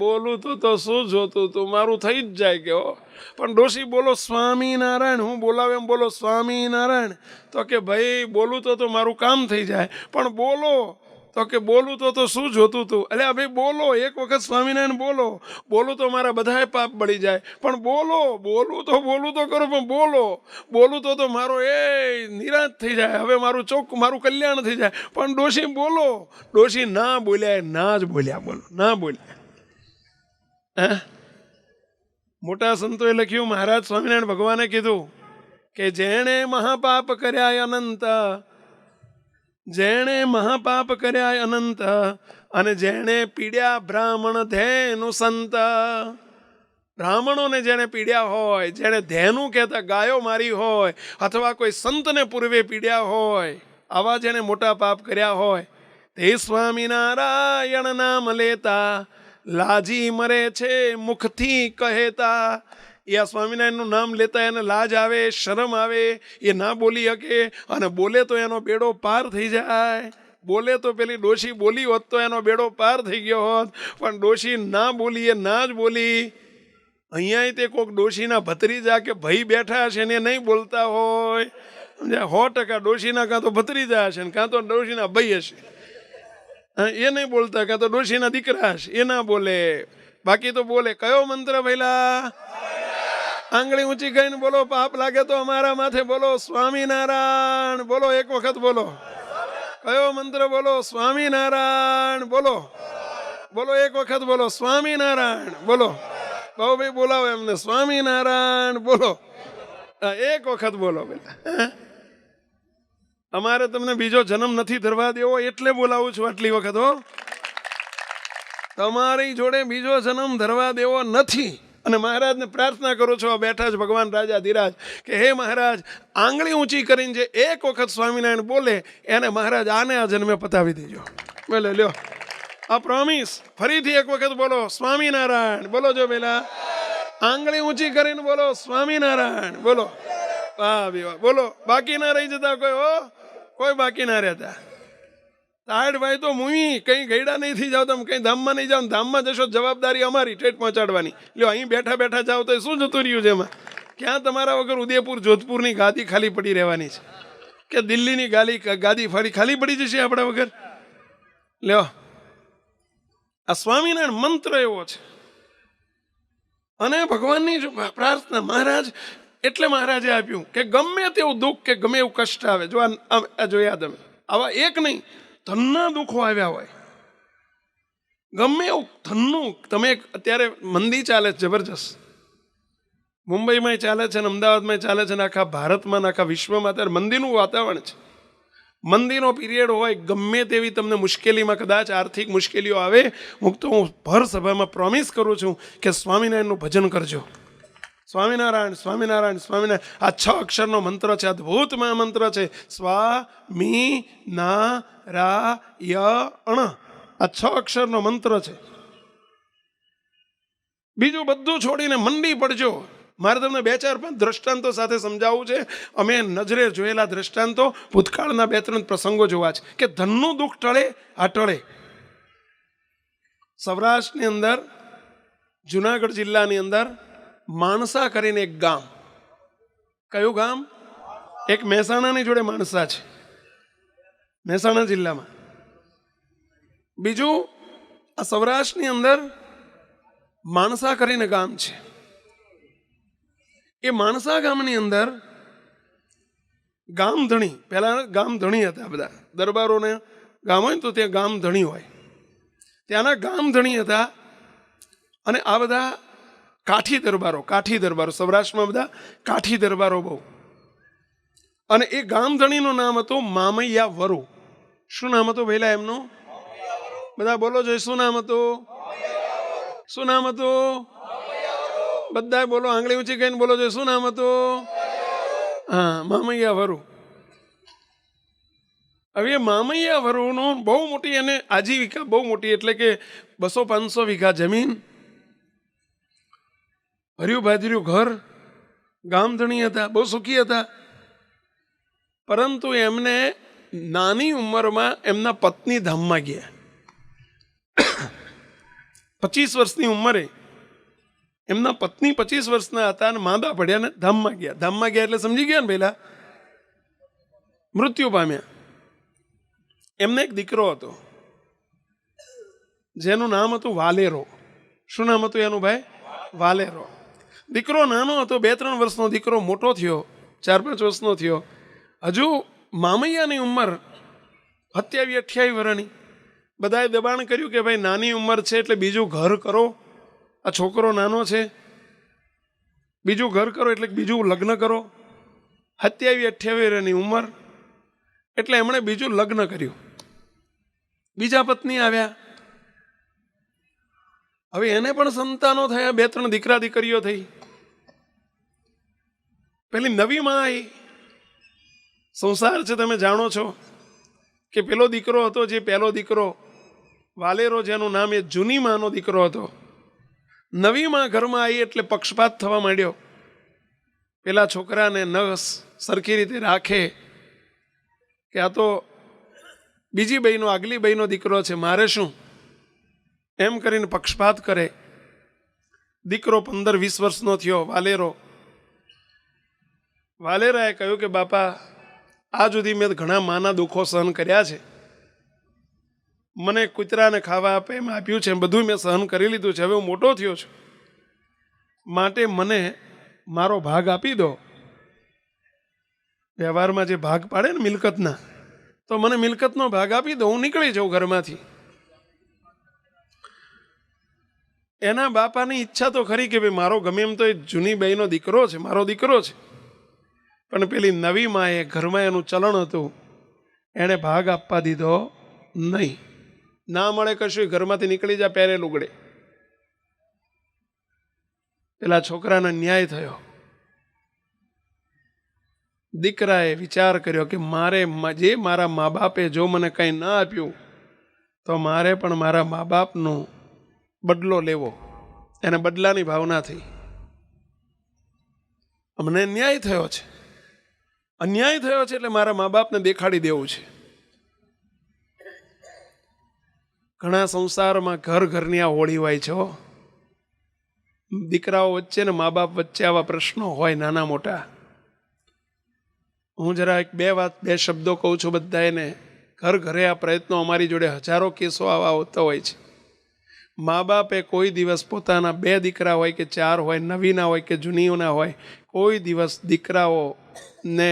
બોલું તો શું જોતું તું, મારું થઈ જ જાય કે હો. પણ ડોશી બોલો સ્વામિનારાયણ, હું બોલાવે એમ બોલો સ્વામિનારાયણ. તો કે ભાઈ બોલું તો મારું કામ થઈ જાય, પણ બોલો. તો કે બોલું તો શું જોતું તું? એટલે ભાઈ બોલો, એક વખત સ્વામિનારાયણ બોલો. બોલું તો મારા બધાય પાપ બળી જાય, પણ બોલો. બોલું તો કરો, પણ બોલું તો મારો એ નિરાશ થઈ જાય, હવે મારું કલ્યાણ થઈ જાય. પણ ડોશી બોલો. ડોશી ના બોલ્યા, ના જ બોલ્યા. બોલો, ના બોલ્યા. હે, મોટા સંતોએ લખ્યું, મહારાજ સ્વામિનારાયણ ભગવાને કીધું કે જેણે મહાપાપ કર્યા અનંત, જેણે મહાપાપ કર્યા અનંત, અને જેણે પીડ્યા બ્રાહ્મણ ધેનુ સંત. બ્રાહ્મણોને જેણે પીડ્યા હોય, જેણે ધેનું કહેતા ગાયો મારી હોય, અથવા કોઈ સંતને પૂર્વે પીડ્યા હોય, આવા જેણે મોટા પાપ કર્યા હોય, તે સ્વામિનારાયણ નામ લેતા લાજી મરે છે મુખથી કહેતા. એ આ સ્વામિનારાયણનું નામ લેતા એને લાજ આવે, શરમ આવે, એ ના બોલી શકે, અને બોલે તો એનો બેડો પાર થઈ જાય. બોલે તો પેલી ડોશી બોલી હોત તો એનો બેડો પાર થઈ ગયો હોત, પણ ડોશી ના બોલી, એ ના જ બોલી. અહીંયા તે કોઈક ડોશીના ભત્રીજા કે ભાઈ બેઠા હશે ને નહીં બોલતા હોય, 100% ડોશીના કાં તો ભત્રીજા હશે ને કાં તો ડોશીના ભાઈ હશે, એ નહીં બોલતા, કાં તો ડોશીના દીકરા હશે, એ ના બોલે. બાકી તો બોલે. કયો મંત્ર ભઈલા? આંગળી ઊંચી કરીને બોલો. પાપ લાગે તો અમારા માથે બોલો સ્વામિનારાયણ. બોલો, એક વખત બોલો. કયો મંત્ર બોલો? સ્વામિનારાયણ. બોલો, બોલો, એક વખત બોલો સ્વામિનારાયણ. બોલો, બહુ ભાઈ બોલાવો એમને સ્વામિનારાયણ. બોલો, એક વખત બોલો બેટા. અમારે તમને બીજો જન્મ નથી ધરવા દેવો એટલે બોલાવું છું આટલી વખત. હો, તમારી જોડે બીજો જન્મ ધરવા દેવો નથી. અને મહારાજને પ્રાર્થના કરું છું, બેઠા જ ભગવાન રાજા ધીરાજ, કે હે મહારાજ, આંગળી ઊંચી કરીને જે એક વખત સ્વામિનારાયણ બોલે એને મહારાજ આને આ જન્મે પતાવી દેજો. બોલે લ્યો, આ પ્રોમિસ. ફરીથી એક વખત બોલો સ્વામિનારાયણ. બોલો જો પેલા આંગળી ઊંચી કરીને બોલો સ્વામિનારાયણ. બોલો વાહ વાહ. બોલો, બાકી ના રહી જતા કોઈ. હો, કોઈ બાકી ના રહેતા. તાડ ભાઈ તો મુઈ કઈ ગયડા નહીં થઈ જાવ. તમે કઈ ધામમાં નહીં જાવ. ધામમાં જશો જવાબદારી અમારી ઠેઠ પહોંચાડવાની. લ્યો, અહીં બેઠા બેઠા જાવ તો શું જતું રહ્યું છે એમાં? ક્યાં તમારા વગર ઉદયપુર જોધપુરની ગાદી ખાલી પડી રહેવાની છે, કે દિલ્હીની ગાદી ખાલી પડી જશે આપણા વગર? લ્યો, આ સ્વામિનારાયણ મંત્ર એવો છે. અને ભગવાનની પ્રાર્થના મહારાજ, એટલે મહારાજે આપ્યું કે ગમે તેવું દુઃખ કે ગમે એવું કષ્ટ આવે, જો આ જોયા તમે, આવા એક નહીં, ધનના દુઃખો આવ્યા હોય, ગમે એવું ધનનું. તમે અત્યારે મંદી ચાલે છે જબરજસ્ત. મુંબઈમાં ચાલે છે ને અમદાવાદમાં ચાલે છે ને આખા ભારતમાં ને આખા વિશ્વમાં અત્યારે મંદીનું વાતાવરણ છે. મંદીનો પીરિયડ હોય, ગમે તેવી તમને મુશ્કેલીમાં કદાચ આર્થિક મુશ્કેલીઓ આવે, હું ભર સભામાં પ્રોમિસ કરું છું કે સ્વામિનારાયણનું ભજન કરજો. સ્વામિનારાયણ સ્વામિનારાયણ સ્વામિનારાયણ. આ 6 અક્ષરનો મંત્ર છે, અદ્ભુત મંત્ર છે. સ્વામિનારાયણ, આ 6 અક્ષરનો મંત્ર છે. બીજું બધું છોડીને મંડી પડજો. મારે તમને 2-4-5 દ્રષ્ટાંતો સાથે સમજાવવું છે. અમે નજરે જોયેલા દ્રષ્ટાંતો, ભૂતકાળના 2-3 પ્રસંગો જોવા છે કે ધનનું દુઃખ ટળે. આ ટળે. સૌરાષ્ટ્રની અંદર, જુનાગઢ જિલ્લાની અંદર માણસા કરીને એક ગામ. કયું ગામ? એક મહેસાણાની જોડે માણસા છે, મહેસાણા જિલ્લામાં. બીજું આ સૌરાષ્ટ્રની અંદર માણસા કરીને ગામ છે. એ માણસા ગામની અંદર ગામધણી, પહેલા ગામધણી હતા બધા. દરબારોને ગામ હોય ને તો ત્યાં ગામધણી હોય. ત્યાંના ગામધણી હતા. અને આ બધા કાઠી દરબારો, સૌરાષ્ટ્રમાં બધા કાઠી દરબારો બહુ. અને એ ગામધણીનું નામ હતું મામૈયા વરુ. શું નામ હતું પહેલા એમનું? બધા બોલો જોઈએ, શું નામ હતું? શું નામ હતું? બધા બોલો, આંગળી ઊંચી કહીને બોલો જોઈએ, શું નામ હતું? હા, મામૈયા વરુ. હવે એ મામૈયા વરુનું બહુ મોટી, અને આજીવિકા બહુ મોટી, એટલે કે 200-500 વીઘા જમીન, હર્યું ભાદર્યું ઘર. ગામધણી હતા, બહુ સુખી હતા. પરંતુ એમને નાની ઉંમરમાં એમના પત્ની ધામમાં ગયા. 25 વર્ષની ઉંમરે એમના પત્ની 25 વર્ષના હતા અને માંદા પડ્યા ને ધામમાં ગયા. ધામમાં ગયા એટલે સમજી ગયા ને, પહેલા મૃત્યુ પામ્યા. એમને એક દીકરો હતો જેનું નામ હતું વાલેરો. શું નામ હતું એનું ભાઈ? વાલેરો. દીકરો નાનો હતો, 2-3 વર્ષનો દીકરો મોટો થયો, 4-5 વર્ષનો થયો. હજુ મામૈયાની ઉંમર 27-28 વર્ષની. બધાએ દબાણ કર્યું કે ભાઈ નાની ઉંમર છે એટલે બીજું ઘર કરો, આ છોકરો નાનો છે, બીજું ઘર કરો એટલે બીજું લગ્ન કરો. 27-28 વર્ષની ઉંમર એટલે એમણે બીજું લગ્ન કર્યું. બીજા પત્ની આવ્યા. હવે એને પણ સંતાનો થયા, 2-3 દીકરા દીકરીઓ થઈ. પેલી નવી માં આવી. સંસાર છે, તમે જાણો છો કે પેલો દીકરો હતો, જે પહેલો દીકરો વાલેરો, જેનું નામ એ જૂની માનો દીકરો હતો. નવી માં ઘરમાં આવી એટલે પક્ષપાત થવા માંડ્યો. પેલા છોકરાને ન સરખી રીતે રાખે કે આ તો બીજી બહેનો, આગલી બહેનો દીકરો છે, મારે શું, એમ કરીને પક્ષપાત કરે. દીકરો 15-20 વર્ષનો થયો, વાલેરો. વાલેરાએ કહ્યું કે બાપા, આ સુધી મેં ઘણા માના દુઃખો સહન કર્યા છે. મને કૂતરાને ખાવા આપે એમ આપ્યું છે, બધું મેં સહન કરી લીધું છે. હવે હું મોટો થયો છું, માટે મને મારો ભાગ આપી દો. વ્યવહારમાં જે ભાગ પાડે ને મિલકતના, તો મને મિલકતનો ભાગ આપી દો, હું નીકળી જાઉં ઘરમાંથી. એના બાપાની ઈચ્છા તો ખરી કે ભાઈ મારો ગમે એમ તો એ જૂની બાઈનો દીકરો છે, મારો દીકરો છે, પણ પેલી નવી માએ ઘરમાં એનું ચલણ હતું, એણે ભાગ આપવા દીધો નહીં. ના મળે કશું, ઘરમાંથી નીકળી જા, પહેરે લુગડે. પેલા છોકરાને ન્યાય થયો. દીકરાએ વિચાર કર્યો કે મારે જે મારા મા બાપે જો મને કંઈ ના આપ્યું તો મારે પણ મારા મા બાપનો બદલો લેવો. એને બદલાની ભાવના થઈ. અમને ન્યાય થયો છે, અન્યાય થયો છે, એટલે મારા મા બાપને દેખાડી દેવું છે. ઘણા સંસારમાં ઘરની આ હોળી હોય છે. દીકરાઓ વચ્ચે ને મા બાપ વચ્ચે આવા પ્રશ્નો હોય નાના મોટા. હું જરા બે શબ્દો કહું છું બધાને. ઘરે આ પ્રયત્નો અમારી જોડે હજારો કેસો આવા હોતા હોય છે. મા બાપે કોઈ દિવસ પોતાના 2 દીકરા હોય કે 4 હોય, નવીના હોય કે જૂનીઓના હોય, કોઈ દિવસ દીકરાઓને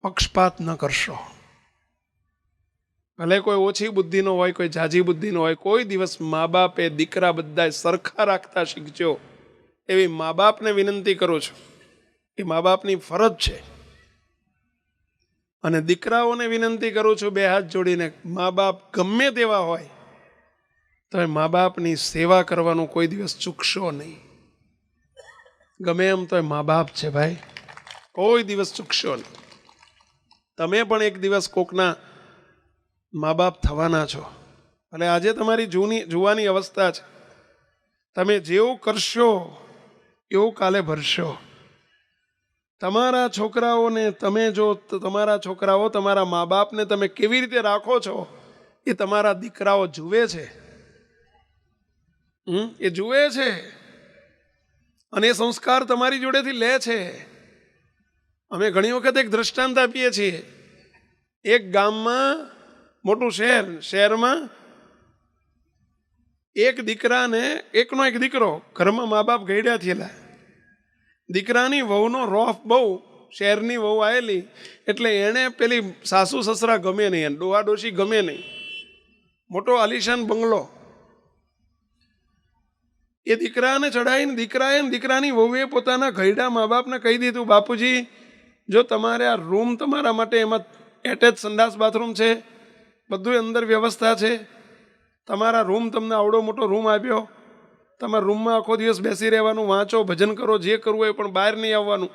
પક્ષપાત ન કરશો. ભલે કોઈ ઓછી બુદ્ધિનો હોય, કોઈ ઝાઝી બુદ્ધિનો હોય, કોઈ દિવસ મા બાપે દીકરા બધા સરખા રાખતા શીખજો, એવી મા બાપને વિનંતી કરું છું. એ મા બાપની ફરજ છે. અને દીકરાઓને વિનંતી કરું છું 2 હાથ જોડીને, મા બાપ ગમે તેવા હોય તો એ મા બાપની સેવા કરવાનું કોઈ દિવસ ચૂકશો નહીં. ગમે એમ તો એ મા બાપ છે ભાઈ, કોઈ દિવસ ચૂકશો નહીં. તમે પણ એક દિવસ કોકના મા બાપ થવાના છો. એટલે આજે તમારી જુવાની અવસ્થા છે. તમે જેવું કરશો એવું કાલે ભરશો. તમારા છોકરાઓને તમે જો તમારા છોકરાઓ તમારા મા બાપને તમે કેવી રીતે રાખો છો એ તમારા દીકરાઓ જુએ છે. એ જુએ છે અને એ સંસ્કાર તમારી જોડેથી લે છે. અમે ઘણી વખત એક દ્રષ્ટાંત આપીએ છીએ. એક ગામમાં મોટું શહેરમાં એક દીકરાને એકનો એક દીકરો, ઘરમાં મા બાપ ગયડા થયેલા. દીકરાની વહુનો રોફ બહુ, શહેરની વહુ આવેલી એટલે એણે પેલી સાસુ સસરા ગમે નહીં, ડોહા ડોશી ગમે નહીં. મોટો આલિશાન બંગલો. એ દીકરાને ચડાવીને દીકરાની વહુએ પોતાના ઘરડા મા બાપને કહી દીધું, બાપુજી જો તમારે આ રૂમ તમારા માટે, એમાં એટેચ સંડાસ બાથરૂમ છે, બધું અંદર વ્યવસ્થા છે, તમારા રૂમ તમને આવડો મોટો રૂમ આપ્યો, તમારા રૂમમાં આખો દિવસ બેસી રહેવાનું, વાંચો, ભજન કરો, જે કરવું હોય, પણ બહાર નહીં આવવાનું.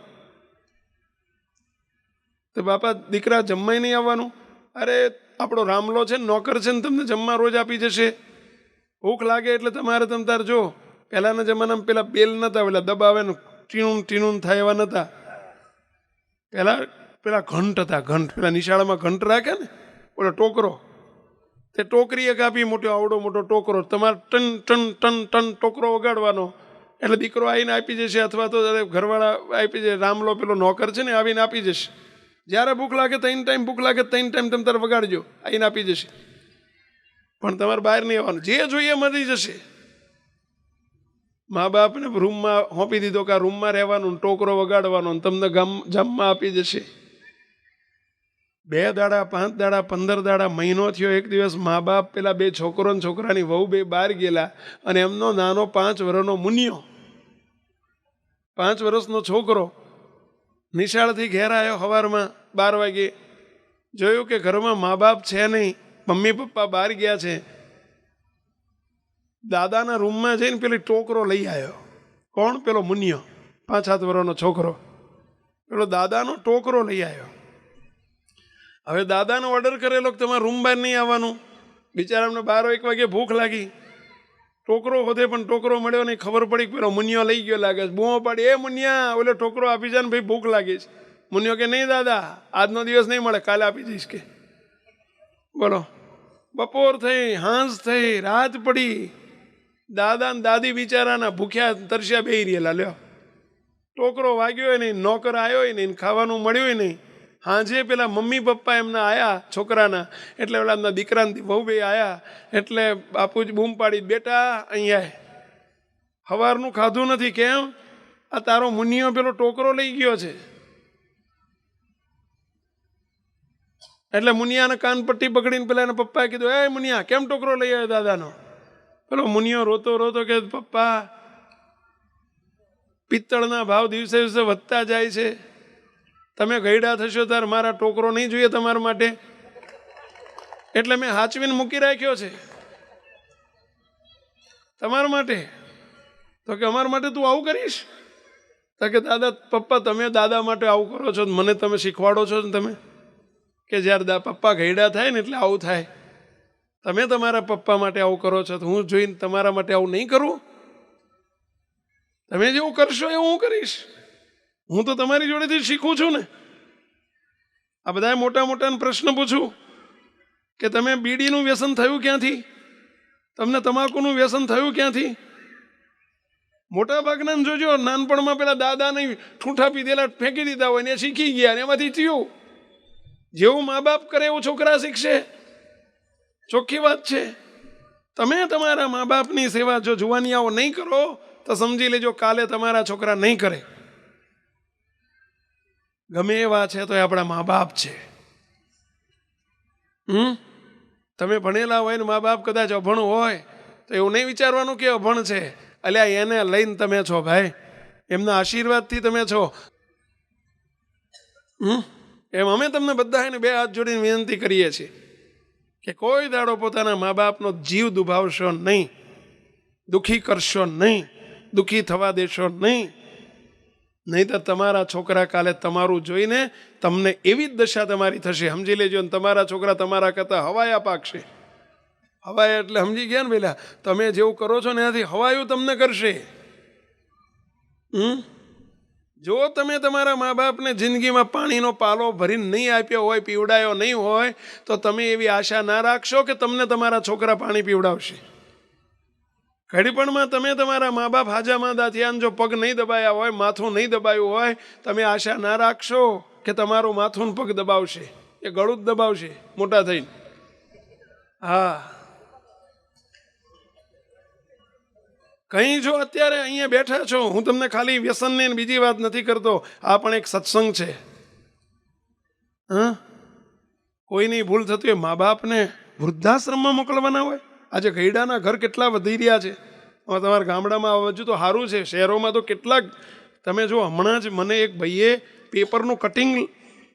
તો બાપા દીકરા જમવાય નહીં આવવાનું. અરે આપણો રામલો છે ને, નોકર છે ને, તમને જમવા રોજ આપી જશે. ભૂખ લાગે એટલે તમારે તાર જો. પહેલાના જમાનામાં પેલા બેલ નહોતા, પેલા દબાવે ને ટીણું થાય એવા નહોતા. પેલા ઘંટ હતા, ઘંટ. પેલા નિશાળમાં ઘંટ રાખે ને, ઓલો ટોકરો, તે ટોકરી એક આપી, મોટો આવડો મોટો ટોકરો. તમારે ટન ટન ટન ટન ટોકરો વગાડવાનો એટલે દીકરો આવીને આપી જશે, અથવા તો ઘરવાળા આપી જશે. રામલો પેલો નોકર છે ને આવીને આપી જશે. જ્યારે ભૂખ લાગે 3 ટાઈમ, ભૂખ લાગે 3 ટાઈમ તમે તારે વગાડજો, આવીને આપી જશે. પણ તમારે બહાર નહીં આવવાનું, જે જોઈએ મળી જશે. મા બાપને રૂમમાં હોંપી દીધો કે આ રૂમમાં રહેવાનું, ટોકરો વગાડવાનો, તમને જમવા આપી જશે. 2 દાડા, 5 દાડા, 15 દાડા, મહિનો થયો. એક દિવસ મા બાપ પેલા 2 છોકરો ને છોકરાની વહુ 2 બહાર ગયેલા અને એમનો નાનો 5 વર્ષનો મુનિયો, 5 વર્ષનો છોકરો નિશાળથી ઘેર આવ્યો સવારમાં 12 વાગે. જોયું કે ઘરમાં મા બાપ છે નહીં, મમ્મી પપ્પા બહાર ગયા છે. દાદાના રૂમમાં જઈને પેલી ટોકરો લઈ આવ્યો. કોણ? પેલો મુનિયો, 5-7 વર્ષનો છોકરો. પેલો દાદાનો ટોકરો લઈ આવ્યો. હવે દાદાનો ઓર્ડર કરેલો કે તમારે રૂમ બહાર નહીં આવવાનું. બિચારાને 12-1 વાગે ભૂખ લાગી. ટોકરો હોતે પણ ટોકરો મળ્યો નહીં. ખબર પડી પેલો મુનિયો લઈ ગયો લાગે. બૂમો પાડી, એ મુનિયા ઓલો ટોકરો આપી જાય ને ભાઈ, ભૂખ લાગી છે. મુનિયો કે નહીં દાદા, આજનો દિવસ નહીં મળે, કાલે આપી જઈશ કે. બોલો, બપોર થઈ, હાંસ થઈ, રાત પડી. દાદા ને દાદી બિચારાના ભૂખ્યા તરસ્યા બેહી રહેલા. લ્યો, ટોકરો વાગ્યો નહીં, નોકર આવ્યો નહીં, ખાવાનું મળ્યું નહીં. હાજે પેલા મમ્મી પપ્પા એમના આયા છોકરાના, એટલે પેલા એમના દીકરાની વહુ 2 આયા. એટલે બાપુજી બૂમ પાડી, બેટા અહીંયા સવારનું ખાધું નથી. કેમ? આ તારો મુનિયો પેલો ટોકરો લઈ ગયો છે. એટલે મુનિયાને કાન પટ્ટી પકડીને પેલા એના પપ્પાએ કીધું, એ મુનિયા કેમ ટોકરો લઈ આવ્યો દાદાનો? પેલો મુનિયો રોતો રોતો કે પપ્પા પિત્તળના ભાવ દિવસે દિવસે વધતા જાય છે, તમે ગયડા થશો ત્યારે મારા ટોકરો નહીં જોઈએ તમારા માટે, એટલે મેં હાચવીને મૂકી રાખ્યો છે તમારા માટે. તો કે અમારા માટે તું આવું કરીશ? તો કે દાદા પપ્પા તમે દાદા માટે આવું કરો છો, મને તમે શીખવાડો છો ને તમે કે જ્યારે પપ્પા ગયડા થાય ને એટલે આવું થાય. તમે તમારા પપ્પા માટે આવું કરો છો તો હું જોઈને તમારા માટે આવું નહીં કરું? તમે જેવું કરશો એવું હું કરીશ. હું તો તમારી જોડેથી શીખું છું ને. આ બધા મોટા મોટા પ્રશ્ન પૂછું કે તમે બીડીનું વ્યસન થયું ક્યાંથી, તમને તમાકુનું વ્યસન થયું ક્યાંથી? મોટા ભાગના જોજો નાનપણમાં પેલા દાદાને ઠૂંઠા પીધેલા ફેંકી દીધા હોય ને શીખી ગયા ને એમાંથી થયું. જેવું મા બાપ કરે એવું છોકરા શીખશે, ચોખ્ખી વાત છે. તમે તમારા મા બાપની સેવા જો જુવાનિયાઓ નહીં કરો તો સમજી લેજો કાલે તમારા છોકરા નહીં કરે. ગમે એવા છે તો એ આપણા મા બાપ છે. તમે ભણેલા હોય ને મા બાપ કદાચ અભણ હોય તો એવું નહીં વિચારવાનું કે અભણ છે, અલ્યા એને લઈને તમે છો ભાઈ, એમના આશીર્વાદથી તમે છો. એમ અમે તમને બધા એને બે હાથ જોડીને વિનંતી કરીએ છીએ કે કોઈ દાડો પોતાના મા બાપનો જીવ દુભાવશો નહીં, દુઃખી કરશો નહીં, દુઃખી થવા દેશો નહીં. નહીં તો તમારા છોકરા કાલે તમારું જોઈને તમને એવી જ દશા તમારી થશે, સમજી લેજો. તમારા છોકરા તમારા કરતાં હવાયા પાકશે. હવાયા એટલે સમજી ગયા ને પેલા, તમે જેવું કરો છો ને એનાથી હવાયું તમને કરશે. જો તમે તમારા મા બાપને જિંદગીમાં પાણીનો પાલો ભરીને નહીં આપ્યો હોય, પીવડાયો નહીં હોય, તો તમે એવી આશા ના રાખશો કે તમને તમારા છોકરા પાણી પીવડાવશે. ઘડીપણમાં તમે તમારા મા બાપ હાજામાં દાથિયાન જો પગ નહીં દબાયા હોય, માથું નહીં દબાયું હોય, તમે આશા ના રાખશો કે તમારું માથું પગ દબાવશે. એ ગળું જ દબાવશે મોટા થઈને. હા, કંઈ જો અત્યારે અહીંયા બેઠા છો, હું તમને ખાલી વ્યસનની બીજી વાત નથી કરતો, આ પણ એક સત્સંગ છે. કોઈની ભૂલ થતી હોય, મા બાપને વૃદ્ધાશ્રમમાં મોકલવાના હોય. આજે ગયડાના ઘર કેટલા વધી રહ્યા છે. તમારા ગામડામાં હજુ તો સારું છે, શહેરોમાં તો કેટલાક. તમે જો હમણાં જ મને એક ભાઈએ પેપરનું કટિંગ,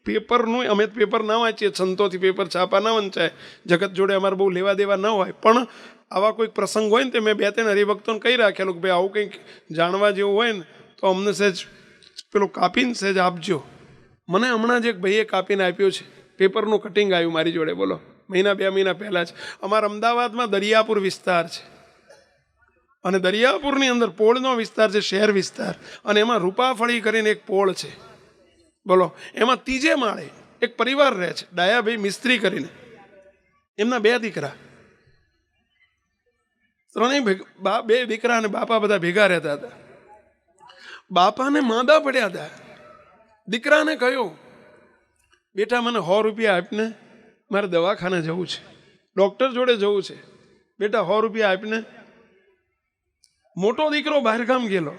પેપરનું અમે પેપર ના વાંચીએ, સંતોથી પેપર છાપા ના વંચાય, જગત જોડે અમારે બહુ લેવા દેવા ન હોય, પણ આવા કોઈક પ્રસંગ હોય ને તે મેં 2-3 હરિભક્તોને કહી રાખેલું કે ભાઈ આવું કંઈક જાણવા જેવું હોય ને તો અમને સહેજ પેલું કાપીને સહેજ આપજો. મને હમણાં જ એક ભાઈએ કાપીને આપ્યું છે, પેપરનું કટિંગ આવ્યું મારી જોડે. બોલો, 1-2 મહિના પહેલાં જ. અમારા અમદાવાદમાં દરિયાપુર વિસ્તાર છે, અને દરિયાપુરની અંદર પોળનો વિસ્તાર છે, શહેર વિસ્તાર, અને એમાં રૂપાફળી કરીને એક પોળ છે. બોલો, એમાં 3 માળે એક પરિવાર રહે છે, ડાયાભાઈ મિસ્ત્રી કરીને. એમના 2 દીકરા, 2 દીકરા અને બાપા બધા ભેગા રહેતા હતા. બાપાને માંદા પડ્યા હતા. દીકરાને કહ્યું, બેટા મને 100 રૂપિયા આપને, મારે દવાખાને જવું છે, ડૉક્ટર જોડે જવું છે, બેટા 100 રૂપિયા આપને. મોટો દીકરો બહારગામ ગયેલો,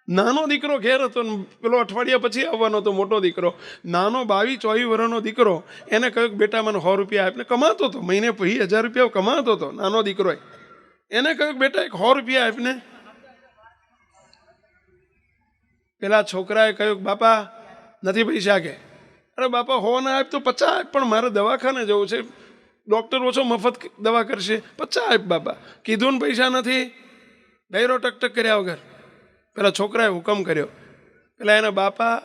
નાનો દીકરો ઘેર હતો, પેલો અઠવાડિયા પછી આવવાનો હતો મોટો દીકરો. નાનો 22-24 વર્ષનો દીકરો એને કહ્યું કે બેટા મને 100 રૂપિયા આપને. કમાતો હતો, મહિને 1000 રૂપિયા કમાતો હતો નાનો દીકરો. એને કહ્યું કે બેટા 100 રૂપિયા આપને. પેલા છોકરાએ કહ્યું કે બાપા નથી પૈસા. કે અરે બાપા 100 ના આપ તો 50 આપ, પણ મારે દવાખાને જવું છે, ડૉક્ટર ઓછો મફત દવા કરશે, 50 આપ બાપા. કીધું ને પૈસા નથી, ડાયરો ટકટક કર્યા વગર પેલા છોકરાએ હુકમ કર્યો. પેલા એના બાપા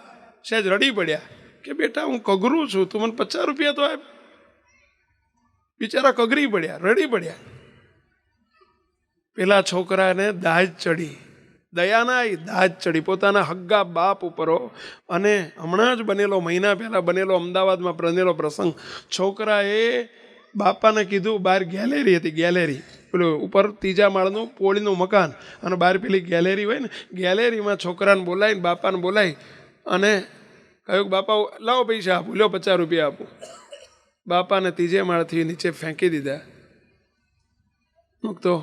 સહેજ રડી પડ્યા કે બેટા હું કગરું છું, તું મને 50 રૂપિયા તો આપ. બિચારા કગરી પડ્યા, રડી પડ્યા. પેલા છોકરાને દાજ ચડી, દયાના દાજ ચડી પોતાના હગ્ગા બાપ ઉપર. અને હમણાં જ બનેલો, મહિના પહેલાં બનેલો અમદાવાદમાં બનેલો પ્રસંગ. છોકરાએ બાપાને કીધું, બહાર ગેલેરી હતી, ગેલેરી પેલું ઉપર 3જા માળનું પોળીનું મકાન, અને બહાર પેલી ગેલેરી હોય ને, ગેલેરીમાં છોકરાને બોલાવીને બાપાને બોલાવી અને કહ્યું કે બાપા લાવો પૈસા આપું, લ્યો 50 રૂપિયા આપું. બાપાને 3જે માળથી નીચે ફેંકી દીધા. મૂકતો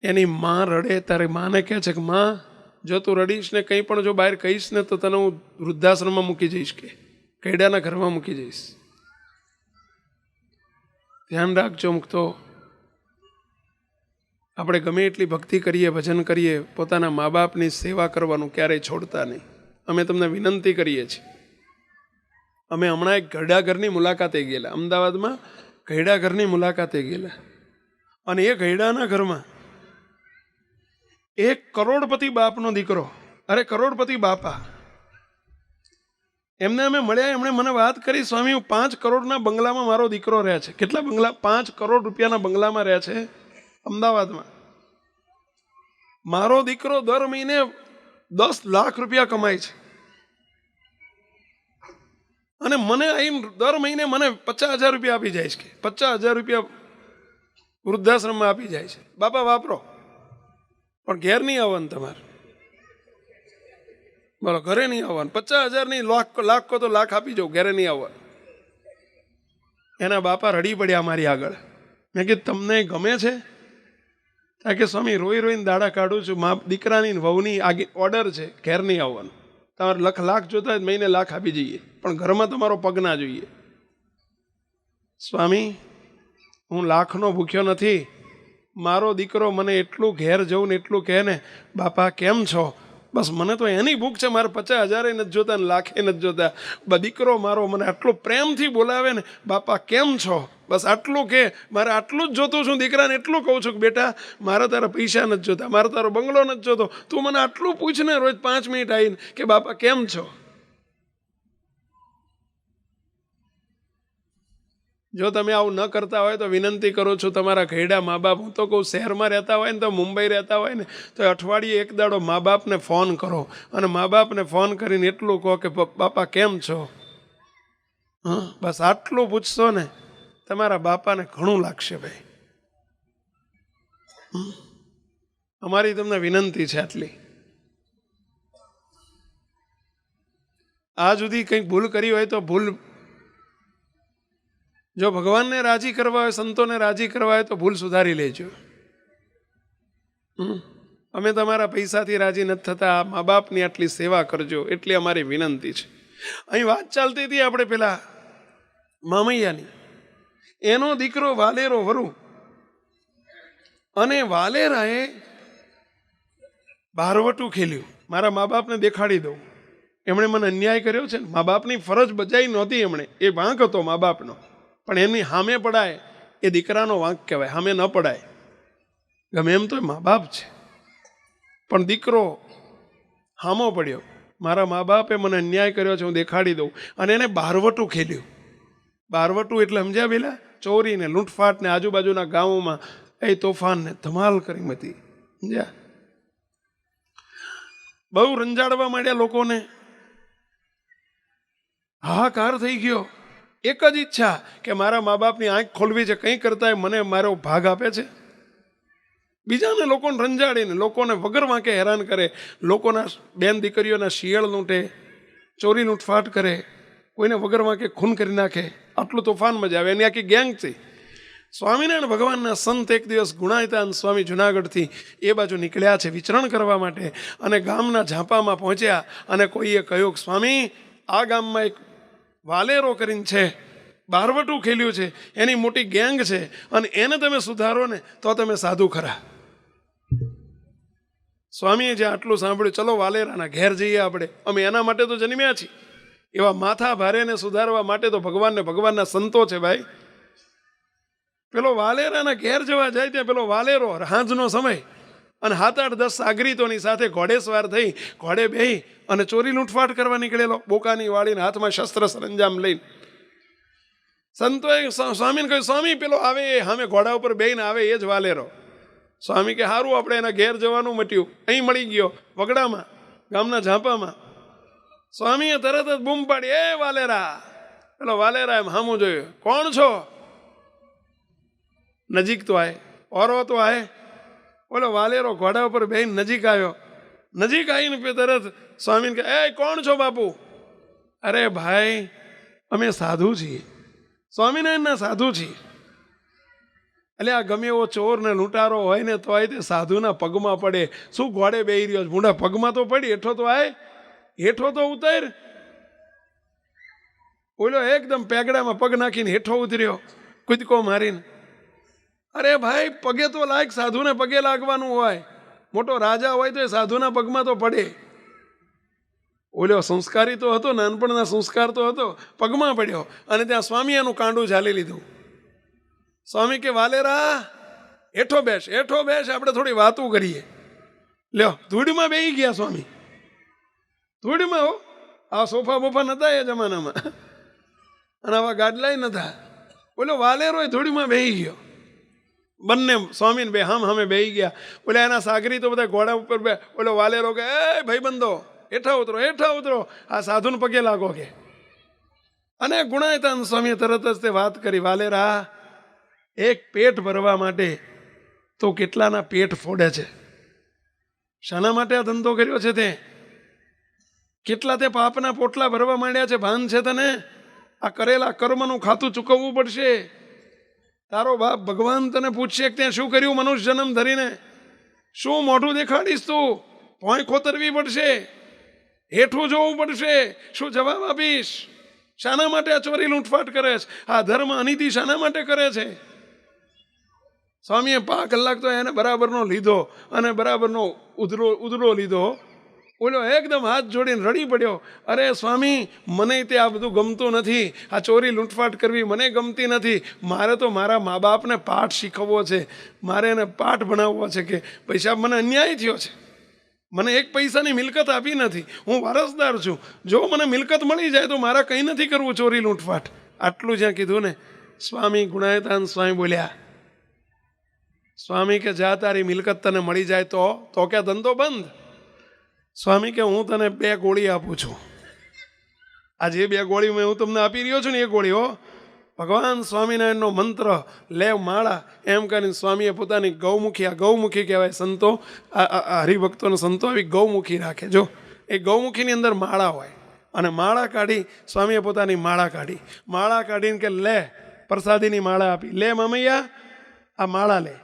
એની માં રડે તારે માને કહે છે કે માં જો તું રડીશ ને કંઈ પણ જો બહાર કહીશ ને તો તને હું વૃદ્ધાશ્રમમાં મૂકી જઈશ, કે કૈડાના ઘરમાં મૂકી જઈશ. ધ્યાન રાખજો મૂકતો. આપણે ગમે એટલી ભક્તિ કરીએ, ભજન કરીએ, પોતાના મા બાપની સેવા કરવાનું ક્યારેય છોડતા નહીં. અમે તમને વિનંતી કરીએ છીએ. અમે હમણાં એક ઘરડા ઘરની મુલાકાતે ગયેલા, અમદાવાદમાં ઘરડા ઘરની મુલાકાતે ગયેલા, અને એ ઘરડાના ઘરમાં એક કરોડપતિ બાપનો દીકરો, અરે કરોડપતિ બાપા, એમને અમે મળ્યા. એમણે મને વાત કરી, સ્વામી હું 5 કરોડના બંગલામાં મારો દીકરો રહે છે. કેટલા બંગલા? 5 કરોડ રૂપિયાના બંગલામાં રહે છે અમદાવાદમાં. મારો દીકરો દર મહિને 10 લાખ રૂપિયા કમાય છે, અને મને અહીં દર મહિને મને 50,000 રૂપિયા આપી જાય છે. 50,000 રૂપિયા વૃદ્ધાશ્રમમાં આપી જાય છે. બાપા વાપરો, પણ ઘેર નહીં આવવાનું તમારે. બોલો, ઘરે નહીં આવવાનું. 50,000 નહીં, લાખ કહો તો લાખ આપી જાઉં, ઘરે નહીં આવવાનું. એના બાપા રડી પડ્યા મારી આગળ. મેં કીધું તમને ગમે છે? કારણ કે સ્વામી રોઈ રોઈને દાડા કાઢું છું, દીકરાની વહુની આગે ઓર્ડર છે, ઘેર નહીં આવવાનું. તમારે લાખ જોતા હોય મહિને લાખ આપી જઈએ, પણ ઘરમાં તમારો પગ ના જોઈએ. સ્વામી હું લાખનો ભૂખ્યો નથી. મારો દીકરો મને એટલું ઘેર જવું ને એટલું કહે ને, બાપા કેમ છો, બસ મને તો એની ભૂખ છે. મારે 50,000 નથી જોતા ને લાખે નથી જોતા. દીકરો મારો મને આટલો પ્રેમથી બોલાવે ને, બાપા કેમ છો, બસ આટલું કે મારે આટલું જ જોતું છું. દીકરાને એટલું કહું છું કે બેટા મારે તારા પૈસા નથી જોતા, મારે તારો બંગલો નથી જોતો, તું મને આટલું પૂછને રોજ 5 મિનિટ આવીને કે બાપા કેમ છો. જો તમે આવું ન કરતા હોય તો વિનંતી કરું છું, તમારા ઘરડા મા બાપ, હું તો કહું શહેરમાં રહેતા હોય ને, તો મુંબઈ રહેતા હોય ને, તો અઠવાડિયે એક દાડો મા બાપને ફોન કરો, અને મા બાપને ફોન કરીને એટલું કહો કે બાપા કેમ છો. હા, બસ આટલું પૂછશો ને, તમારા બાપાને ઘણું લાગશે ભાઈ. અમારી તમને વિનંતી છે આટલી. આ સુધી કંઈક ભૂલ કરી હોય તો ભૂલ, જો ભગવાનને રાજી કરવા હોય, સંતોને રાજી કરવા હોય તો ભૂલ સુધારી લેજો. અમે તમારા પૈસાથી રાજી નથી થતા, મા બાપની આટલી સેવા કરજો, એટલી અમારી વિનંતી છે. અહીં વાત ચાલતી હતી આપણે પેલા મામૈયાની. એનો દીકરો વાલેરો વરુ, અને વાલેરાએ બારવટું ખેલ્યું. મારા મા બાપને દેખાડી દઉં, એમણે મને અન્યાય કર્યો છે. મા બાપની ફરજ બજાવી નહોતી એમણે, એ વાંક હતો મા બાપનો, પણ એમની સામે પડાય એ દીકરાનો વાંક કહેવાય. સામે ન પડાય, ગમે એમ તો મા બાપ છે, પણ દીકરો હામો પડ્યો. મારા મા બાપે મને અન્યાય કર્યો છે, હું દેખાડી દઉં. અને એને બારવટું ખેલ્યું. બારવટું એટલે સમજ્યા પેલા ચોરીને લૂંટફાટને આજુબાજુના ગામોમાં એ તોફાનને ધમાલ કરી હતી. સમજ્યા? બહુ રંજાડવા માંડ્યા લોકોને, હાહાકાર થઈ ગયો. એક જ ઈચ્છા કે મારા મા બાપની આંખ ખોલવી છે, કંઈ કરતા મને મારો ભાગ આપે છે. બીજાને લોકોને રંજાડીને, લોકોને વગર વાંકે હેરાન કરે, લોકોના બેન દીકરીઓના શિયાળ લૂંટે, ચોરી લૂંટફાટ કરે, કોઈને વગર વાંકે ખૂન કરી નાખે. આટલું તોફાન મજા આવે. એની આખી ગેંગ છે. સ્વામિનારાયણ ભગવાનના સંત એક દિવસ ગુણાયતાન સ્વામી જુનાગઢથી એ બાજુ નીકળ્યા છે વિચરણ કરવા માટે, અને ગામના ઝાંપામાં પહોંચ્યા, અને કોઈએ કહ્યું સ્વામી આ ગામમાં એક વાલેરો કરીને છે, બારવટું ખેલ્યું છે, એની મોટી ગેંગ છે, અને એને તમે સુધારો ને તો તમે સાધુ ખરા. સ્વામીએ જે આટલું સાંભળ્યું, ચલો વાલેરાના ઘેર જઈએ આપણે, અમે એના માટે તો જન્મ્યા છીએ. એવા માથા ભારેને સુધારવા માટે તો ભગવાનને ભગવાનના સંતો છે ભાઈ. પેલો વાલેરાના ઘેર જવા જાય ત્યાં પેલો વાલેરો હાંજનો સમય, અને 7-8-10 સાગરીતોની સાથે ઘોડેસવાર થઈ, ઘોડે બેહી અને ચોરી લૂંટફાટ કરવા નીકળેલો, બોકાની વાળીને હાથમાં શસ્ત્ર સરંજામ લઈને. સંતોએ સ્વામીને કહ્યું, સ્વામી પેલો આવે સામે ઘોડા ઉપર બેહીને આવે એ જ વાલેરો. સ્વામી કે સારું, આપણે એના ઘેર જવાનું મટ્યું. અહીં મળી ગયો વગડામાં, ગામના ઝાંપામાં. સ્વામીએ તરત જ બૂમ પાડી, એ વાલેરા. પેલો વાલેરા એમ સામું જોયું, કોણ છો? નજીક તો આય, ઓરો તો આય. બોલો વાલેરો ઘોડા ઉપર બેહીને નજીક આવ્યો. નજીક આવીને તરત સ્વામીને કહે, એ કોણ છો બાપુ? અરે ભાઈ અમે સાધુ છીએ, સ્વામિનારાયણના સાધુ છીએ. એટલે આ ગમે એવો ચોર ને લૂંટારો હોય ને તો તે સાધુના પગમાં પડે. શું ઘોડે બેહી રહ્યો છે, મૂંઢા પગમાં તો પડી, હેઠો તો આય, હેઠો તો ઉતાર. બોલો એકદમ પેગડામાં પગ નાખીને હેઠો ઉતર્યો, કૂદકો મારીને. અરે ભાઈ, પગે તો લાગ, સાધુને પગે લાગવાનું હોય. મોટો રાજા હોય તો એ સાધુના પગમાં તો પડે. ઓલો સંસ્કારી તો હતો, નાનપણના સંસ્કાર તો હતો, પગમાં પડ્યો અને ત્યાં સ્વામી એનું કાંડું ઝાલી લીધું. સ્વામી કે વાલેરા હેઠો બેસ, હેઠો બેસ, આપણે થોડી વાતું કરીએ. લ્યો, ધૂળમાં બેસી ગયા સ્વામી. ધૂળમાં હો, આ સોફા બોફા નતા એ જમાનામાં, અને આવા ગાડલાય નતા. બોલો વાલેરો ધૂળમાં બેસી ગયો. બંને સ્વામીને બે હામ હામે બેસી ગયા. બોલે એના સાગરી તો બધા ઘોડા ઉપર બે. બોલો વાલેરો કે એ ભાઈ બંધો, હેઠા ઉતરો, હેઠા ઉતરો, આ સાધુને પગે લાગો કે. અને ગુણાયતાન સ્વામીએ તરત જ તે વાત કરી, વાલેરા એક પેટ ભરવા માટે તો કેટલાના પેટ ફોડે છે. શાના માટે આ ધંધો કર્યો છે તે? કેટલા તે પાપના પોટલા ભરવા માંડ્યા છે. ભાન છે તને? આ કરેલા કર્મનું ખાતું ચૂકવવું પડશે. તારો બાપ ભગવાન તને પૂછશે કે ત્યાં શું કર્યું મનુષ્ય જન્મ ધરીને? શું મોઢું દેખાડીશ તું? ભોંય ખોતરવી પડશે, હેઠું જોવું પડશે. શું જવાબ આપીશ? શાના માટે આ ચોરી લૂંટફાટ કરે છે? આ ધર્મ અનીતિ શાના માટે કરે છે? સ્વામીએ 5 કલાક તો એને બરાબરનો લીધો અને બરાબરનો ઉધરો લીધો. બોલો એકદમ હાથ જોડીને રડી પડ્યો. અરે સ્વામી, મને તે આ બધું ગમતું નથી. આ ચોરી લૂંટફાટ કરવી મને ગમતી નથી. મારે તો મારા મા બાપને પાઠ શીખવવો છે. મારે એને પાઠ ભણાવવો છે કે પૈસા મને અન્યાય થયો છે. મને 1 પૈસાની મિલકત આપી નથી. હું વારસદાર છું. જો મને મિલકત મળી જાય તો મારા કંઈ નથી કરવું ચોરી લૂંટફાટ. આટલું જ્યાં કીધું ને, સ્વામી ગુણાયતાન સ્વામી બોલ્યા, સ્વામી કે જા તારી મિલકત તને મળી જાય તો ક્યાં ધંધો બંધ? સ્વામી કે હું તને 2 ગોળી આપું છું. આ જે 2 ગોળી હું તમને આપી રહ્યો છું ને, એ ગોળીઓ ભગવાન સ્વામિનારાયણનો મંત્ર લેવ માળા એમ કરીને સ્વામીએ પોતાની ગૌમુખી, આ ગૌમુખી કહેવાય સંતો, આ હરિભક્તોનો સંતો આવી ગૌમુખી રાખે. જો એ ગૌમુખીની અંદર માળા હોય અને માળા કાઢી સ્વામીએ પોતાની માળા કાઢી. માળા કાઢીને કે લે, પ્રસાદીની માળા આપી. લે મામૈયા, આ માળા લે.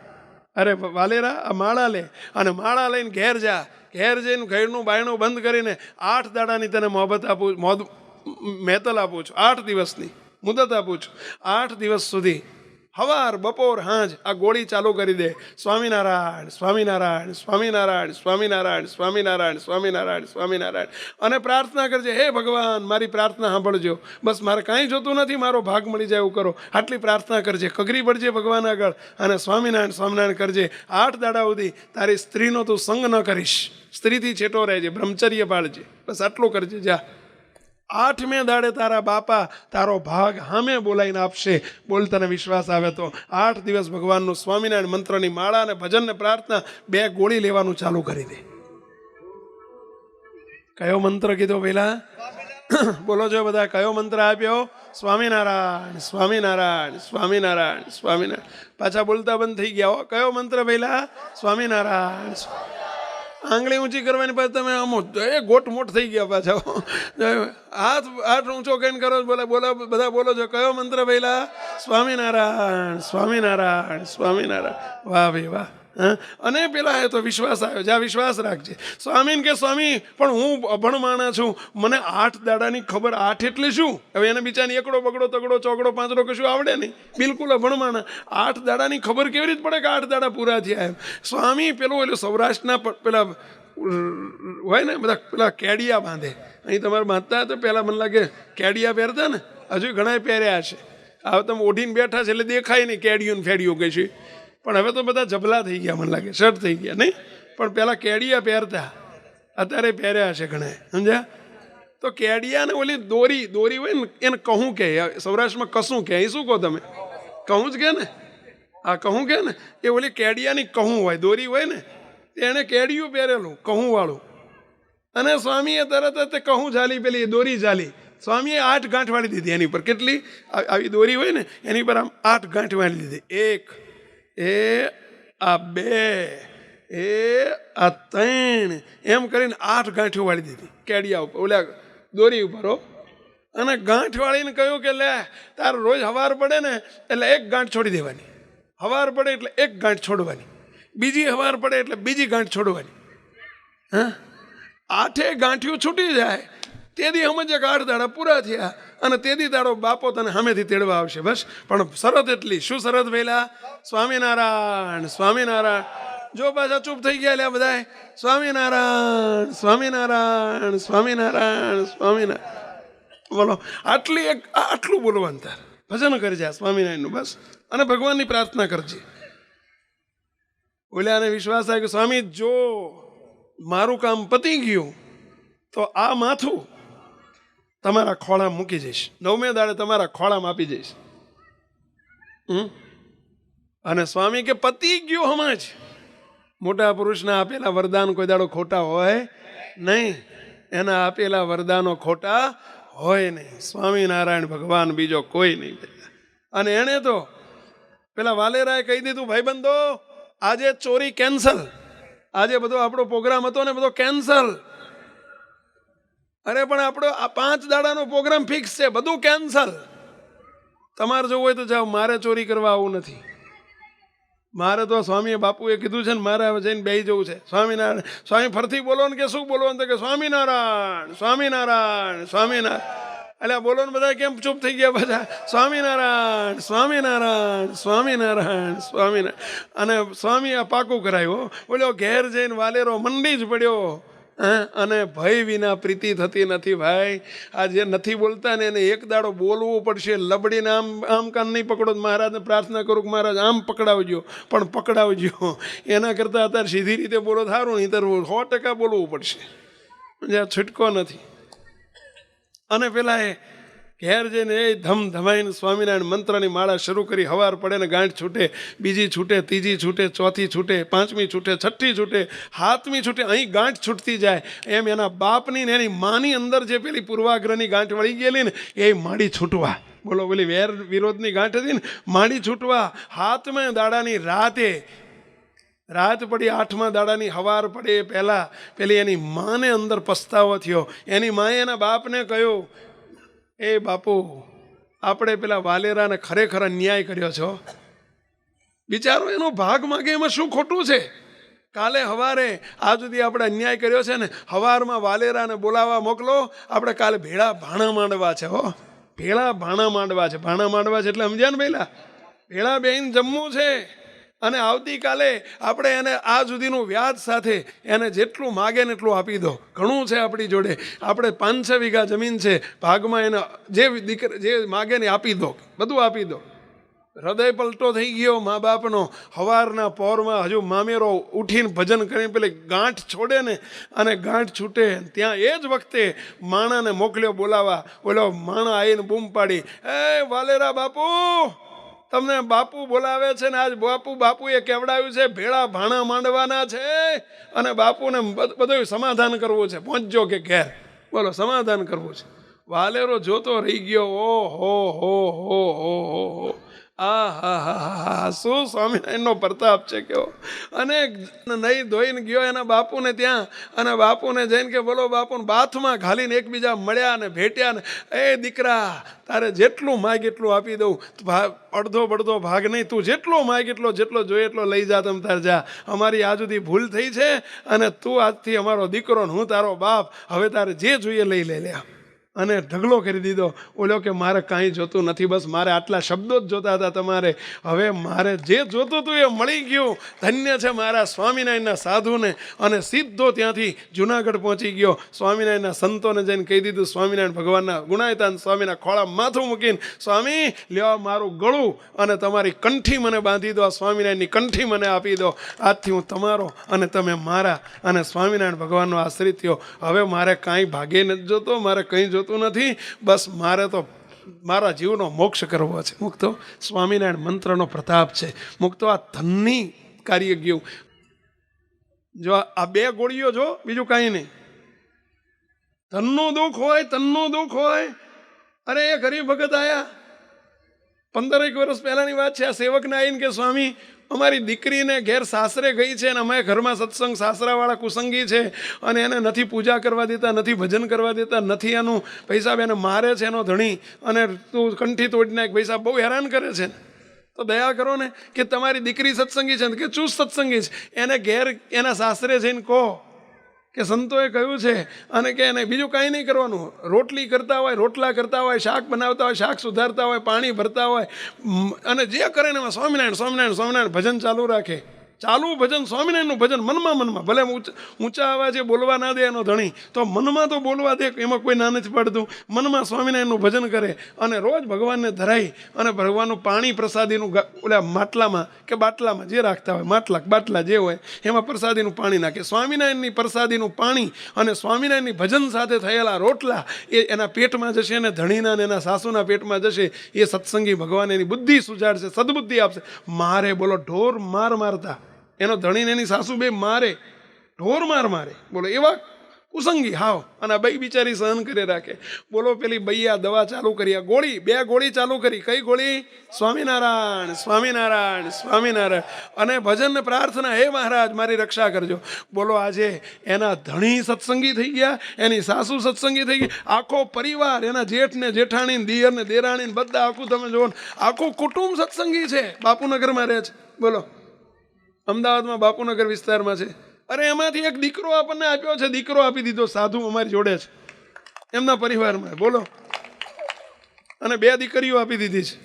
અરે વાલેરા, આ માળા લે અને માળા લઈને ઘેર જા. ઘેર જઈને ઘરનું બાયણું બંધ કરીને 8 દાડાની તને મહેતલ આપું છું. 8 દિવસની મુદત આપું છું. 8 દિવસ સુધી હવાર બપોર સાંજ આ ગોળી ચાલુ કરી દે. સ્વામિનારાયણ સ્વામિનારાયણ સ્વામિનારાયણ સ્વામિનારાયણ સ્વામિનારાયણ સ્વામિનારાયણ સ્વામિનારાયણ. અને પ્રાર્થના કરજે, હે ભગવાન મારી પ્રાર્થના સાંભળજો. બસ મારે કાંઈ જોતું નથી, મારો ભાગ મળી જાય એવું કરો. આટલી પ્રાર્થના કરજે, કગરી પડજે ભગવાન આગળ અને સ્વામિનારાયણ સ્વામિનારાયણ કરજે. 8 દાડા સુધી તારી સ્ત્રીનો તું સંગ ન કરીશ. સ્ત્રીથી છેટો રહેજે, બ્રહ્મચર્ય પાળજે. બસ આટલું કરજે જા. 8મે દાડે તારા બાપા તારો ભાગ હામે બોલાવીને આપશે. બોલ તને વિશ્વાસ આવે તો 8 દિવસ ભગવાનનું સ્વામિનારાયણ મંત્રની માળા અને ભજન ને પ્રાર્થના 2 ગોળી લેવાનું ચાલુ કરી દે. કયો મંત્ર કીધો પેલા? બોલો છો બધા, કયો મંત્ર આપ્યો? સ્વામિનારાયણ સ્વામિનારાયણ સ્વામિનારાયણ સ્વામિનારાયણ. પાછા બોલતા બંધ થઈ ગયા. કયો મંત્ર પેલા? સ્વામિનારાયણ. આંગળી ઊંચી કરવાની પાછું તમે આમ ગોટ મોટ થઈ ગયા પાછા. હાથ ઊંચો કરીને કરો, બોલા બધા બોલો છો. કયો મંત્ર પહેલા? સ્વામિનારાયણ સ્વામિનારાયણ સ્વામિનારાયણ. વાહ ભાઈ વાહ. અને પેલા એ તો વિશ્વાસ આવ્યો. જ્યાં વિશ્વાસ રાખજે. સ્વામીને કે સ્વામી પણ હું અભણ માણા છું, મને 8 દાડાની ખબર. 8 એટલે શું? હવે એને બિચારી એકડો બગડો તગડો ચોકડો પાંચડો કશું આવડે નહીં, બિલકુલ અભણ માણા. 8 દાડાની ખબર કેવી રીતે પડે કે 8 દાડા પૂરા થયા એમ? સ્વામી પેલું સૌરાષ્ટ્રના પેલા હોય ને બધા પેલા કેડિયા બાંધે. અહીં તમારે બાંધતા હતા પહેલાં મને લાગે કેડિયા પહેરતા ને, હજુ ઘણા પહેર્યા હશે. હવે તમે ઓઢીને બેઠા છે એટલે દેખાય નહીં કેડિયું ફેડિયું કહે છે. પણ હવે તો બધા જબલા થઈ ગયા, મને લાગે શર્ટ થઈ ગયા નહીં. પણ પહેલાં કેડિયા પહેરતા, અત્યારે પહેર્યા હશે ઘણા, સમજ્યા? તો કેડિયાને ઓલી દોરી હોય ને એને કહું કે, સૌરાષ્ટ્રમાં કશું કે, અહીં શું કહો તમે? કહું જ કે ને, આ કહું કે ને એ ઓલી કેડિયાની કહું હોય, દોરી હોય ને એણે કેડિયું પહેરેલું કહું વાળું. અને સ્વામીએ તરત જ કહું ઝાલી, પેલી દોરી ઝાલી. સ્વામીએ 8 ગાંઠ વાળી દીધી એની પર. કેટલી? આવી દોરી હોય ને એની પર આમ 8 ગાંઠ વાળી દીધી. 1 એ આ 2 એ આ 3 એમ કરીને 8 ગાંઠો વાળી દીધી કેડિયા ઉપર, ઓલા દોરી ઉપર. અને ગાંઠ વાળીને કહ્યું કે લે તારે રોજ હવાર પડે ને એટલે 1 ગાંઠ છોડી દેવાની. હવાર પડે એટલે 1 ગાંઠ છોડવાની, બીજી હવાર પડે એટલે બીજી ગાંઠ છોડવાની. હા, 8 ગાંઠિયું છૂટી જાય તેથી સમજે કે 8 દાડા પૂરા થયા. અને તેથી તારો બાપો તને સામેથી તેડવા આવશે. બસ પણ શરત એટલી. શું શરત પહેલા? સ્વામિનારાયણ સ્વામિનારાયણ. જો પાછા ચૂપ થઈ ગયા લ્યા બધા. સ્વામિનારાયણ સ્વામિનારાયણ સ્વામિનારાયણ સ્વામિનારાયણ. બોલો આટલું બોલવાનું તાર. ભજન કરજે સ્વામિનારાયણનું બસ. અને ભગવાનની પ્રાર્થના કરજે. ઓલાને વિશ્વાસ થાય કે સ્વામી જો મારું કામ પતી ગયું તો આ માથું તમારા ખોળામાં મૂકી જઈશ. 9મે દાડે તમારા ખોળામાં આપી જઈશ. અને સ્વામી કે પતી ગયું હમણાં જ. મોટા પુરુષના આપેલા વરદાન કોઈ દાડો ખોટા હોય નહીં. એના આપેલા વરદાનો ખોટા હોય નહીં. સ્વામિનારાયણ ભગવાન બીજો કોઈ નહીં. અને એણે તો પેલા વાલેરાએ કહી દીધું ભાઈબંધો આજે ચોરી કેન્સલ. આજે બધો આપણો પ્રોગ્રામ હતો ને બધો કેન્સલ. અરે પણ આપણો આ 5 દાડાનો પ્રોગ્રામ ફિક્સ છે, બધું કેન્સલ. તમારે જવું હોય તો જાઓ, મારે ચોરી કરવા આવું નથી. મારે તો સ્વામીએ બાપુએ કીધું છે ને મારે હવે જઈને બેસી જવું છે. સ્વામિનારાયણ. સ્વામી ફરતી બોલો ને કે શું બોલવાનું? તો કે સ્વામિનારાયણ સ્વામિનારાયણ સ્વામિનારાયણ. એટલે બોલો ને બધા કેમ ચૂપ થઈ ગયા બધા? સ્વામિનારાયણ સ્વામિનારાયણ સ્વામિનારાયણ સ્વામિનારાયણ. અને સ્વામીએ પાકું કરાયું. બોલ્યો ઘેર જઈને વાલેરો મંડી જ પડ્યો. અને ભય વિના પ્રીતિ થતી નથી ભાઈ. આ જે નથી બોલતા ને એને એક દાડો બોલવું પડશે. લબડીને આમ કાન નહીં પકડો. મહારાજને પ્રાર્થના કરું કે મહારાજ આમ પકડાવજો, પણ પકડાવજો. એના કરતાં અત્યારે સીધી રીતે બોલો સારું, નહીં તો 100% બોલવું પડશે. જ્યાં છૂટકો નથી. અને પેલા એ ઘેર જઈને એ ધમધમાઈને સ્વામિનારાયણ મંત્રની માળા શરૂ કરી. હવાર પડે ને ગાંઠ છૂટે, બીજી છૂટે, ત્રીજી છૂટે, ચોથી છૂટે, 5મી છૂટે, 6ઠી છૂટે, 7મી છૂટે. અહીં ગાંઠ છૂટતી જાય. એમ એના બાપની ને એની માની અંદર જે પેલી પૂર્વાગ્રહની ગાંઠ વળી ગયેલી ને એ માડી છૂટવા. બોલો પેલી વેર વિરોધની ગાંઠ હતી ને માડી છૂટવા. 7મા દાડાની રાત પડી, 8મા દાડાની હવાર પડે પહેલા પેલી એની માને અંદર પસ્તાવો થયો. એની માએ એના બાપને કહ્યું એ બાપુ આપણે પેલા વાલેરાને ખરેખર અન્યાય કર્યો છો. બિચારો એનો ભાગ માગે એમાં શું ખોટું છે? કાલે હવારે આજ સુધી આપણે અન્યાય કર્યો છે ને, હવારમાં વાલેરાને બોલાવવા મોકલો. આપણે કાલે ભેળા ભાણા માંડવા છે. ભેળા ભાણા માંડવા છે. ભાણા માંડવા છે એટલે સમજ્યા ને પહેલા? ભેળા બેહીને જમવું છે. અને આવતીકાલે આપણે એને આ સુધીનું વ્યાજ સાથે એને જેટલું માગે ને એટલું આપી દો. ઘણું છે આપણી જોડે. આપણે 5-6 વીઘા જમીન છે. ભાગમાં એને જે માગે ને આપી દો, બધું આપી દો. હૃદય પલટો થઈ ગયો મા બાપનો. હવારના પોરમાં હજુ મામેરો ઉઠીને ભજન કરીને પેલી ગાંઠ છોડે ને અને ગાંઠ છૂટે ત્યાં એ જ વખતે માણાને મોકલ્યો બોલાવા. બોલો માણા આવીને બૂમ પાડી, એ વાલેરા બાપુ તમને બાપુ બોલાવે છે ને. આજ બાપુએ કેવડાવ્યું છે ભેળા ભાણા માંડવાના છે અને બાપુને બધું સમાધાન કરવું છે. પહોંચજો કે ઘેર. બોલો સમાધાન કરવું છે. વાલેરો જોતો રહી ગયો. ઓ હો. આ શું સ્વામિનારાયણનો પ્રતાપ છે કેવો. અને નહીં ધોઈને ગયો એના બાપુને ત્યાં. અને બાપુને જઈને કે બોલો બાપુને બાથમાં ઘાલીને એકબીજા મળ્યા અને ભેટ્યા ને, એ દીકરા તારે જેટલું માગ એટલું આપી દઉં. અડધો ભાગ નહીં, તું જેટલો માગ એટલો, જેટલો જોઈએ એટલો લઈ જા. તમ તાર જા. અમારી આ સુધી ભૂલ થઈ છે અને તું આજથી અમારો દીકરો ને હું તારો બાપ. હવે તારે જે જોઈએ લઈ લે. અને ઢગલો કરી દીધો. બોલ્યો કે મારે કાંઈ જોતું નથી, બસ મારે આટલા શબ્દો જ જોતા હતા તમારે. હવે મારે જે જોતું હતું એ મળી ગયું. ધન્ય છે મારા સ્વામિનારાયણના સાધુને. અને સીધો ત્યાંથી જુનાગઢ પહોંચી ગયો. સ્વામિનારાયણના સંતોને જઈને કહી દીધું. સ્વામિનારાયણ ભગવાનના ગુણાયતાન સ્વામીના ખોળા માથું મૂકીને, સ્વામી લ્યો મારું ગળું અને તમારી કંઠી મને બાંધી દો. આ સ્વામિનારાયણની કંઠી મને આપી દો. આજથી હું તમારો અને તમે મારા. અને સ્વામિનારાયણ ભગવાનનો આશ્રિત થયો. હવે મારે કાંઈ ભાગે નથી જોતો, મારે કંઈ જોતું નથી. બસ મારે તો મારા જીવનો મોક્ષ કરવો છે. મુક્તો સ્વામિનારાયણ મંત્રનો પ્રતાપ છે. મુક્તો આ ધનની કાર્ય ગયું. જો આ 2 ગોળીઓ જો, બીજું કાંઈ નહીં. તનનું દુઃખ હોય. અરે એ ગરીબ ભગત આયા 15 વર્ષ પહેલાની વાત છે. આ સેવકને આવીને કે સ્વામી અમારી દીકરીને ઘેર સાસરે ગઈ છે અને અમે ઘરમાં સત્સંગ, સાસરાવાળા કુસંગી છે અને એને નથી પૂજા કરવા દેતા, નથી ભજન કરવા દેતા, નથી એનું પૈસા એને મારે છે એનો ધણી, અને તું કંઠી તોડી નાખ. પૈસા બહુ હેરાન કરે છે. તો દયા કરો ને કે તમારી દીકરી સત્સંગી છે કે ચૂસ સત્સંગી છે, એને ઘેર એના સાસરે જઈને કહો કે સંતોએ કહ્યું છે અને કે એને બીજું કાંઈ નહીં કરવાનું. રોટલી કરતા હોય, રોટલા કરતા હોય, શાક બનાવતા હોય, શાક સુધારતા હોય, પાણી ભરતા હોય અને જે કરે ને એમાં સ્વામિનારાયણ સ્વામિનારાયણ સ્વામિનારાયણ ભજન ચાલુ રાખે. ચાલુ ભજન, સ્વામિનારાયણનું ભજન મનમાં મનમાં, ભલે ઊંચા અવાજે બોલવા ના દે એનો ધણી, તો મનમાં તો બોલવા દે, એમાં કોઈ ના નથી પડતું. મનમાં સ્વામિનારાયણનું ભજન કરે અને રોજ ભગવાનને ધરાઈ અને ભગવાનનું પાણી પ્રસાદીનું ઓલા માટલામાં કે બાટલામાં જે રાખતા હોય, માટલા બાટલા જે હોય એમાં પ્રસાદીનું પાણી નાખે. સ્વામિનારાયણની પ્રસાદીનું પાણી અને સ્વામિનારાયણની ભજન સાથે થયેલા રોટલા એ એના પેટમાં જશે અને ધણીના અને એના સાસુના પેટમાં જશે. એ સત્સંગી ભગવાન એની બુદ્ધિ સુજાડશે, સદબુદ્ધિ આપશે. મારે બોલો ઢોર માર મારતા, એનો ધણીને એની સાસુ બે મારે, ઢોર મારે બોલો, એવા કુસંગી હાવ. અને આ બઈ બિચારી સહન કરી રાખે. બોલો પેલી બૈયા દવા ચાલુ કરી, ગોળી, 2 ગોળી ચાલુ કરી. કઈ ગોળી? સ્વામિનારાયણ સ્વામિનારાયણ સ્વામિનારાયણ. અને ભજન પ્રાર્થના, હે મહારાજ મારી રક્ષા કરજો. બોલો આજે એના ધણી સત્સંગી થઈ ગયા, એની સાસુ સત્સંગી થઈ ગઈ, આખો પરિવાર, એના જેઠ ને જેઠાણી, દિયર ને દેરાણી, બધા આખું તમે જુઓ, આખું કુટુંબ સત્સંગી છે. બાપુનગરમાં રહે છે. બોલો, અમદાવાદમાં બાપુનગર વિસ્તારમાં છે. અરે એમાંથી એક દીકરો આપણને આપ્યો છે, દીકરો આપી દીધો, સાધુ અમારી જોડે છે એમના પરિવારમાં. બોલો, અને 2 દીકરીઓ આપી દીધી છે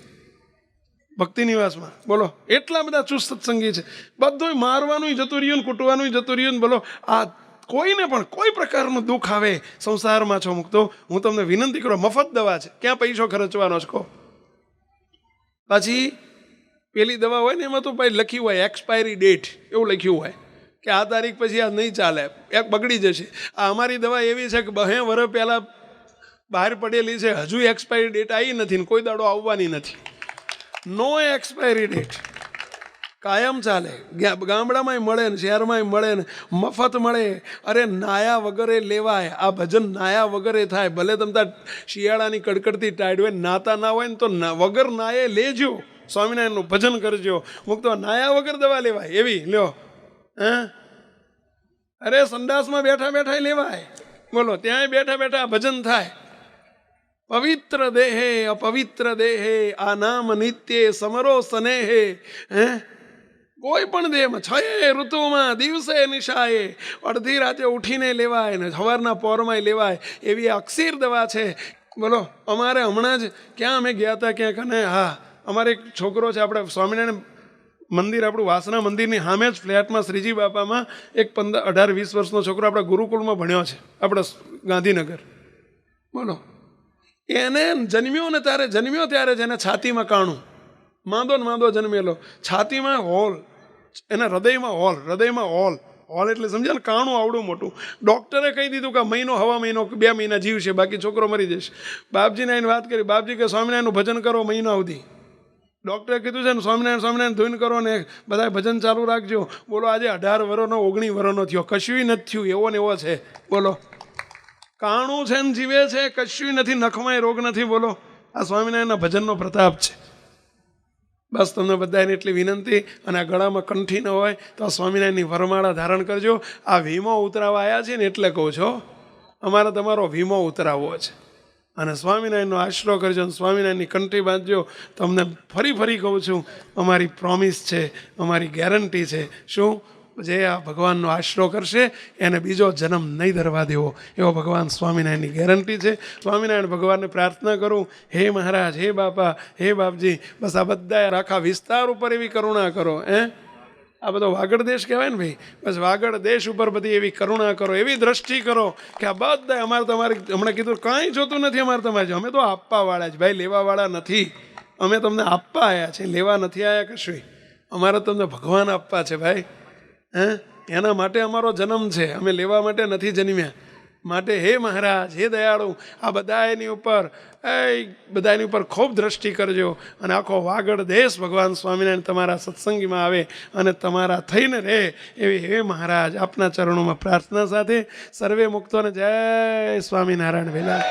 ભક્તિ નિવાસમાં. બોલો, એટલા બધા ચુસ્ત સત્સંગી છે. બધું મારવાનું જતું રહ્યું, કૂટવાનું જતું રહ્યું. બોલો, આ કોઈને પણ કોઈ પ્રકારનું દુઃખ આવે, સંસારમાં છો મુક્તો, હું તમને વિનંતી કરું, મફત દવા છે, ક્યાં પૈસો ખર્ચવાનો છે કહો? પછી પેલી દવા હોય ને એમાં તો ભાઈ લખ્યું હોય એક્સપાયરી ડેટ, એવું લખ્યું હોય કે આ તારીખ પછી આ નહીં ચાલે, એક બગડી જશે. આ અમારી દવા એવી છે કે 2 વર્ષ પહેલાં બહાર પડેલી છે, હજુ એક્સપાયરી ડેટ આવી નથી ને કોઈ દાડો આવવાની નથી. નો એક્સપાયરી ડેટ, કાયમ ચાલે. ગામડામાંય મળે ને શહેરમાંય મળે ને મફત મળે. અરે નાયા વગરે લેવાય. આ ભજન નાયા વગરે થાય. ભલે તમતા શિયાળાની કડકડતી ટાઈડ હોય, નાતા ના હોય ને તો વગર નાયે લેજો, સ્વામિનારાયણનું ભજન કરજો. મુક્તો નાયા વગર દવા લેવાય એવી લ્યો. અરે સંડાસમાં બેઠા બેઠા લેવાય. બોલો, ત્યાંય બેઠા બેઠા ભજન થાય. પવિત્ર દેહે અપવિત્ર દેહે આ નામ નિત્ય સમરો સ્નેહે. કોઈ પણ દેહમાં 6 ઋતુમાં દિવસે નિશાએ અડધી રાતે ઉઠીને લેવાય ને સવારના પોરમાં લેવાય એવી અક્ષીર દવા છે. બોલો, અમારે હમણાં જ ક્યાં અમે ગયા હતા ક્યાંક, અને હા અમારે એક છોકરો છે, આપણે સ્વામિનારાયણ મંદિર, આપણું વાસના મંદિરની સામે જ ફ્લેટમાં શ્રીજી બાપામાં એક 18-20 વર્ષનો છોકરો આપણા ગુરુકુળમાં ભણ્યો છે, આપણા ગાંધીનગર. બોલો, એને જન્મ્યો ત્યારે જ એને છાતીમાં કાણું, માંદો જન્મેલો, છાતીમાં હોલ, એના હૃદયમાં હોલ એટલે સમજ્યા ને, કાણું આવડું મોટું. ડૉક્ટરે કહી દીધું કે મહિનો, 2 મહિના જીવશે, બાકી છોકરો મરી જશે. બાપજીને આવીને વાત કરી, બાપજી કે સ્વામિનારાયણનું ભજન કરો મહિના સુધી. ડૉક્ટરે કીધું છે ને સ્વામિનારાયણ ધૂન કરો ને બધા ભજન ચાલુ રાખજો. બોલો, આજે 18 વર્ષનો 19 વર્ષનો થયો, કશું નથી થયું, એવો ને એવો છે. બોલો, કાણું છે ને જીવે છે, કશું નથી, નખમાં રોગ નથી. બોલો, આ સ્વામિનારાયણના ભજનનો પ્રતાપ છે. બસ તમને બધાને એટલી વિનંતી. અને આ ગળામાં કંઠી ન હોય તો આ સ્વામિનારાયણની વરમાળા ધારણ કરજો. આ વીમો ઉતરાવવા આવ્યા છે ને એટલે કહું છો, અમારે તમારો વીમો ઉતરાવવો છે. અને સ્વામિનારાયણનો આશરો કરજો અને સ્વામિનારાયણની કંઠી બાંધજો. તમને ફરી કહું છું, અમારી પ્રોમિસ છે, અમારી ગેરંટી છે. શું? જે આ ભગવાનનો આશરો કરશે એને બીજો જન્મ નહીં ધરવા દેવો, એવો ભગવાન સ્વામિનારાયણની ગેરંટી છે. સ્વામિનારાયણ ભગવાનને પ્રાર્થના કરું, હે મહારાજ, હે બાપા, હે બાપજી, બસ આ બધા આખા વિસ્તાર ઉપર એવી કરુણા કરો. આ બધો વાગડ દેશ કહેવાય ને ભાઈ, બસ વાગડ દેશ ઉપર બધી એવી કરુણા કરો, એવી દ્રષ્ટિ કરો કે આ બધા અમારે તમારી, હમણાં કીધું કાંઈ જોતું નથી અમારે તમારે, અમે તો આપવાવાળા જ ભાઈ, લેવાવાળા નથી. અમે તમને આપવા આવ્યા છે, લેવા નથી આવ્યા કશું. અમારે તમને ભગવાન આપવા છે ભાઈ. એના માટે અમારો જન્મ છે, અમે લેવા માટે નથી જન્મ્યા. માટે હે મહારાજ, હે દયાળુ, આ બધા એની ઉપર ખૂબ દ્રષ્ટિ કરજો. અને આખો વાગડ દેશ ભગવાન સ્વામિનારાયણ તમારા સત્સંગીમાં આવે અને તમારા થઈને રહે એવી હે મહારાજ આપના ચરણોમાં પ્રાર્થના સાથે સર્વે મુક્તોને જય સ્વામિનારાયણ. વેલા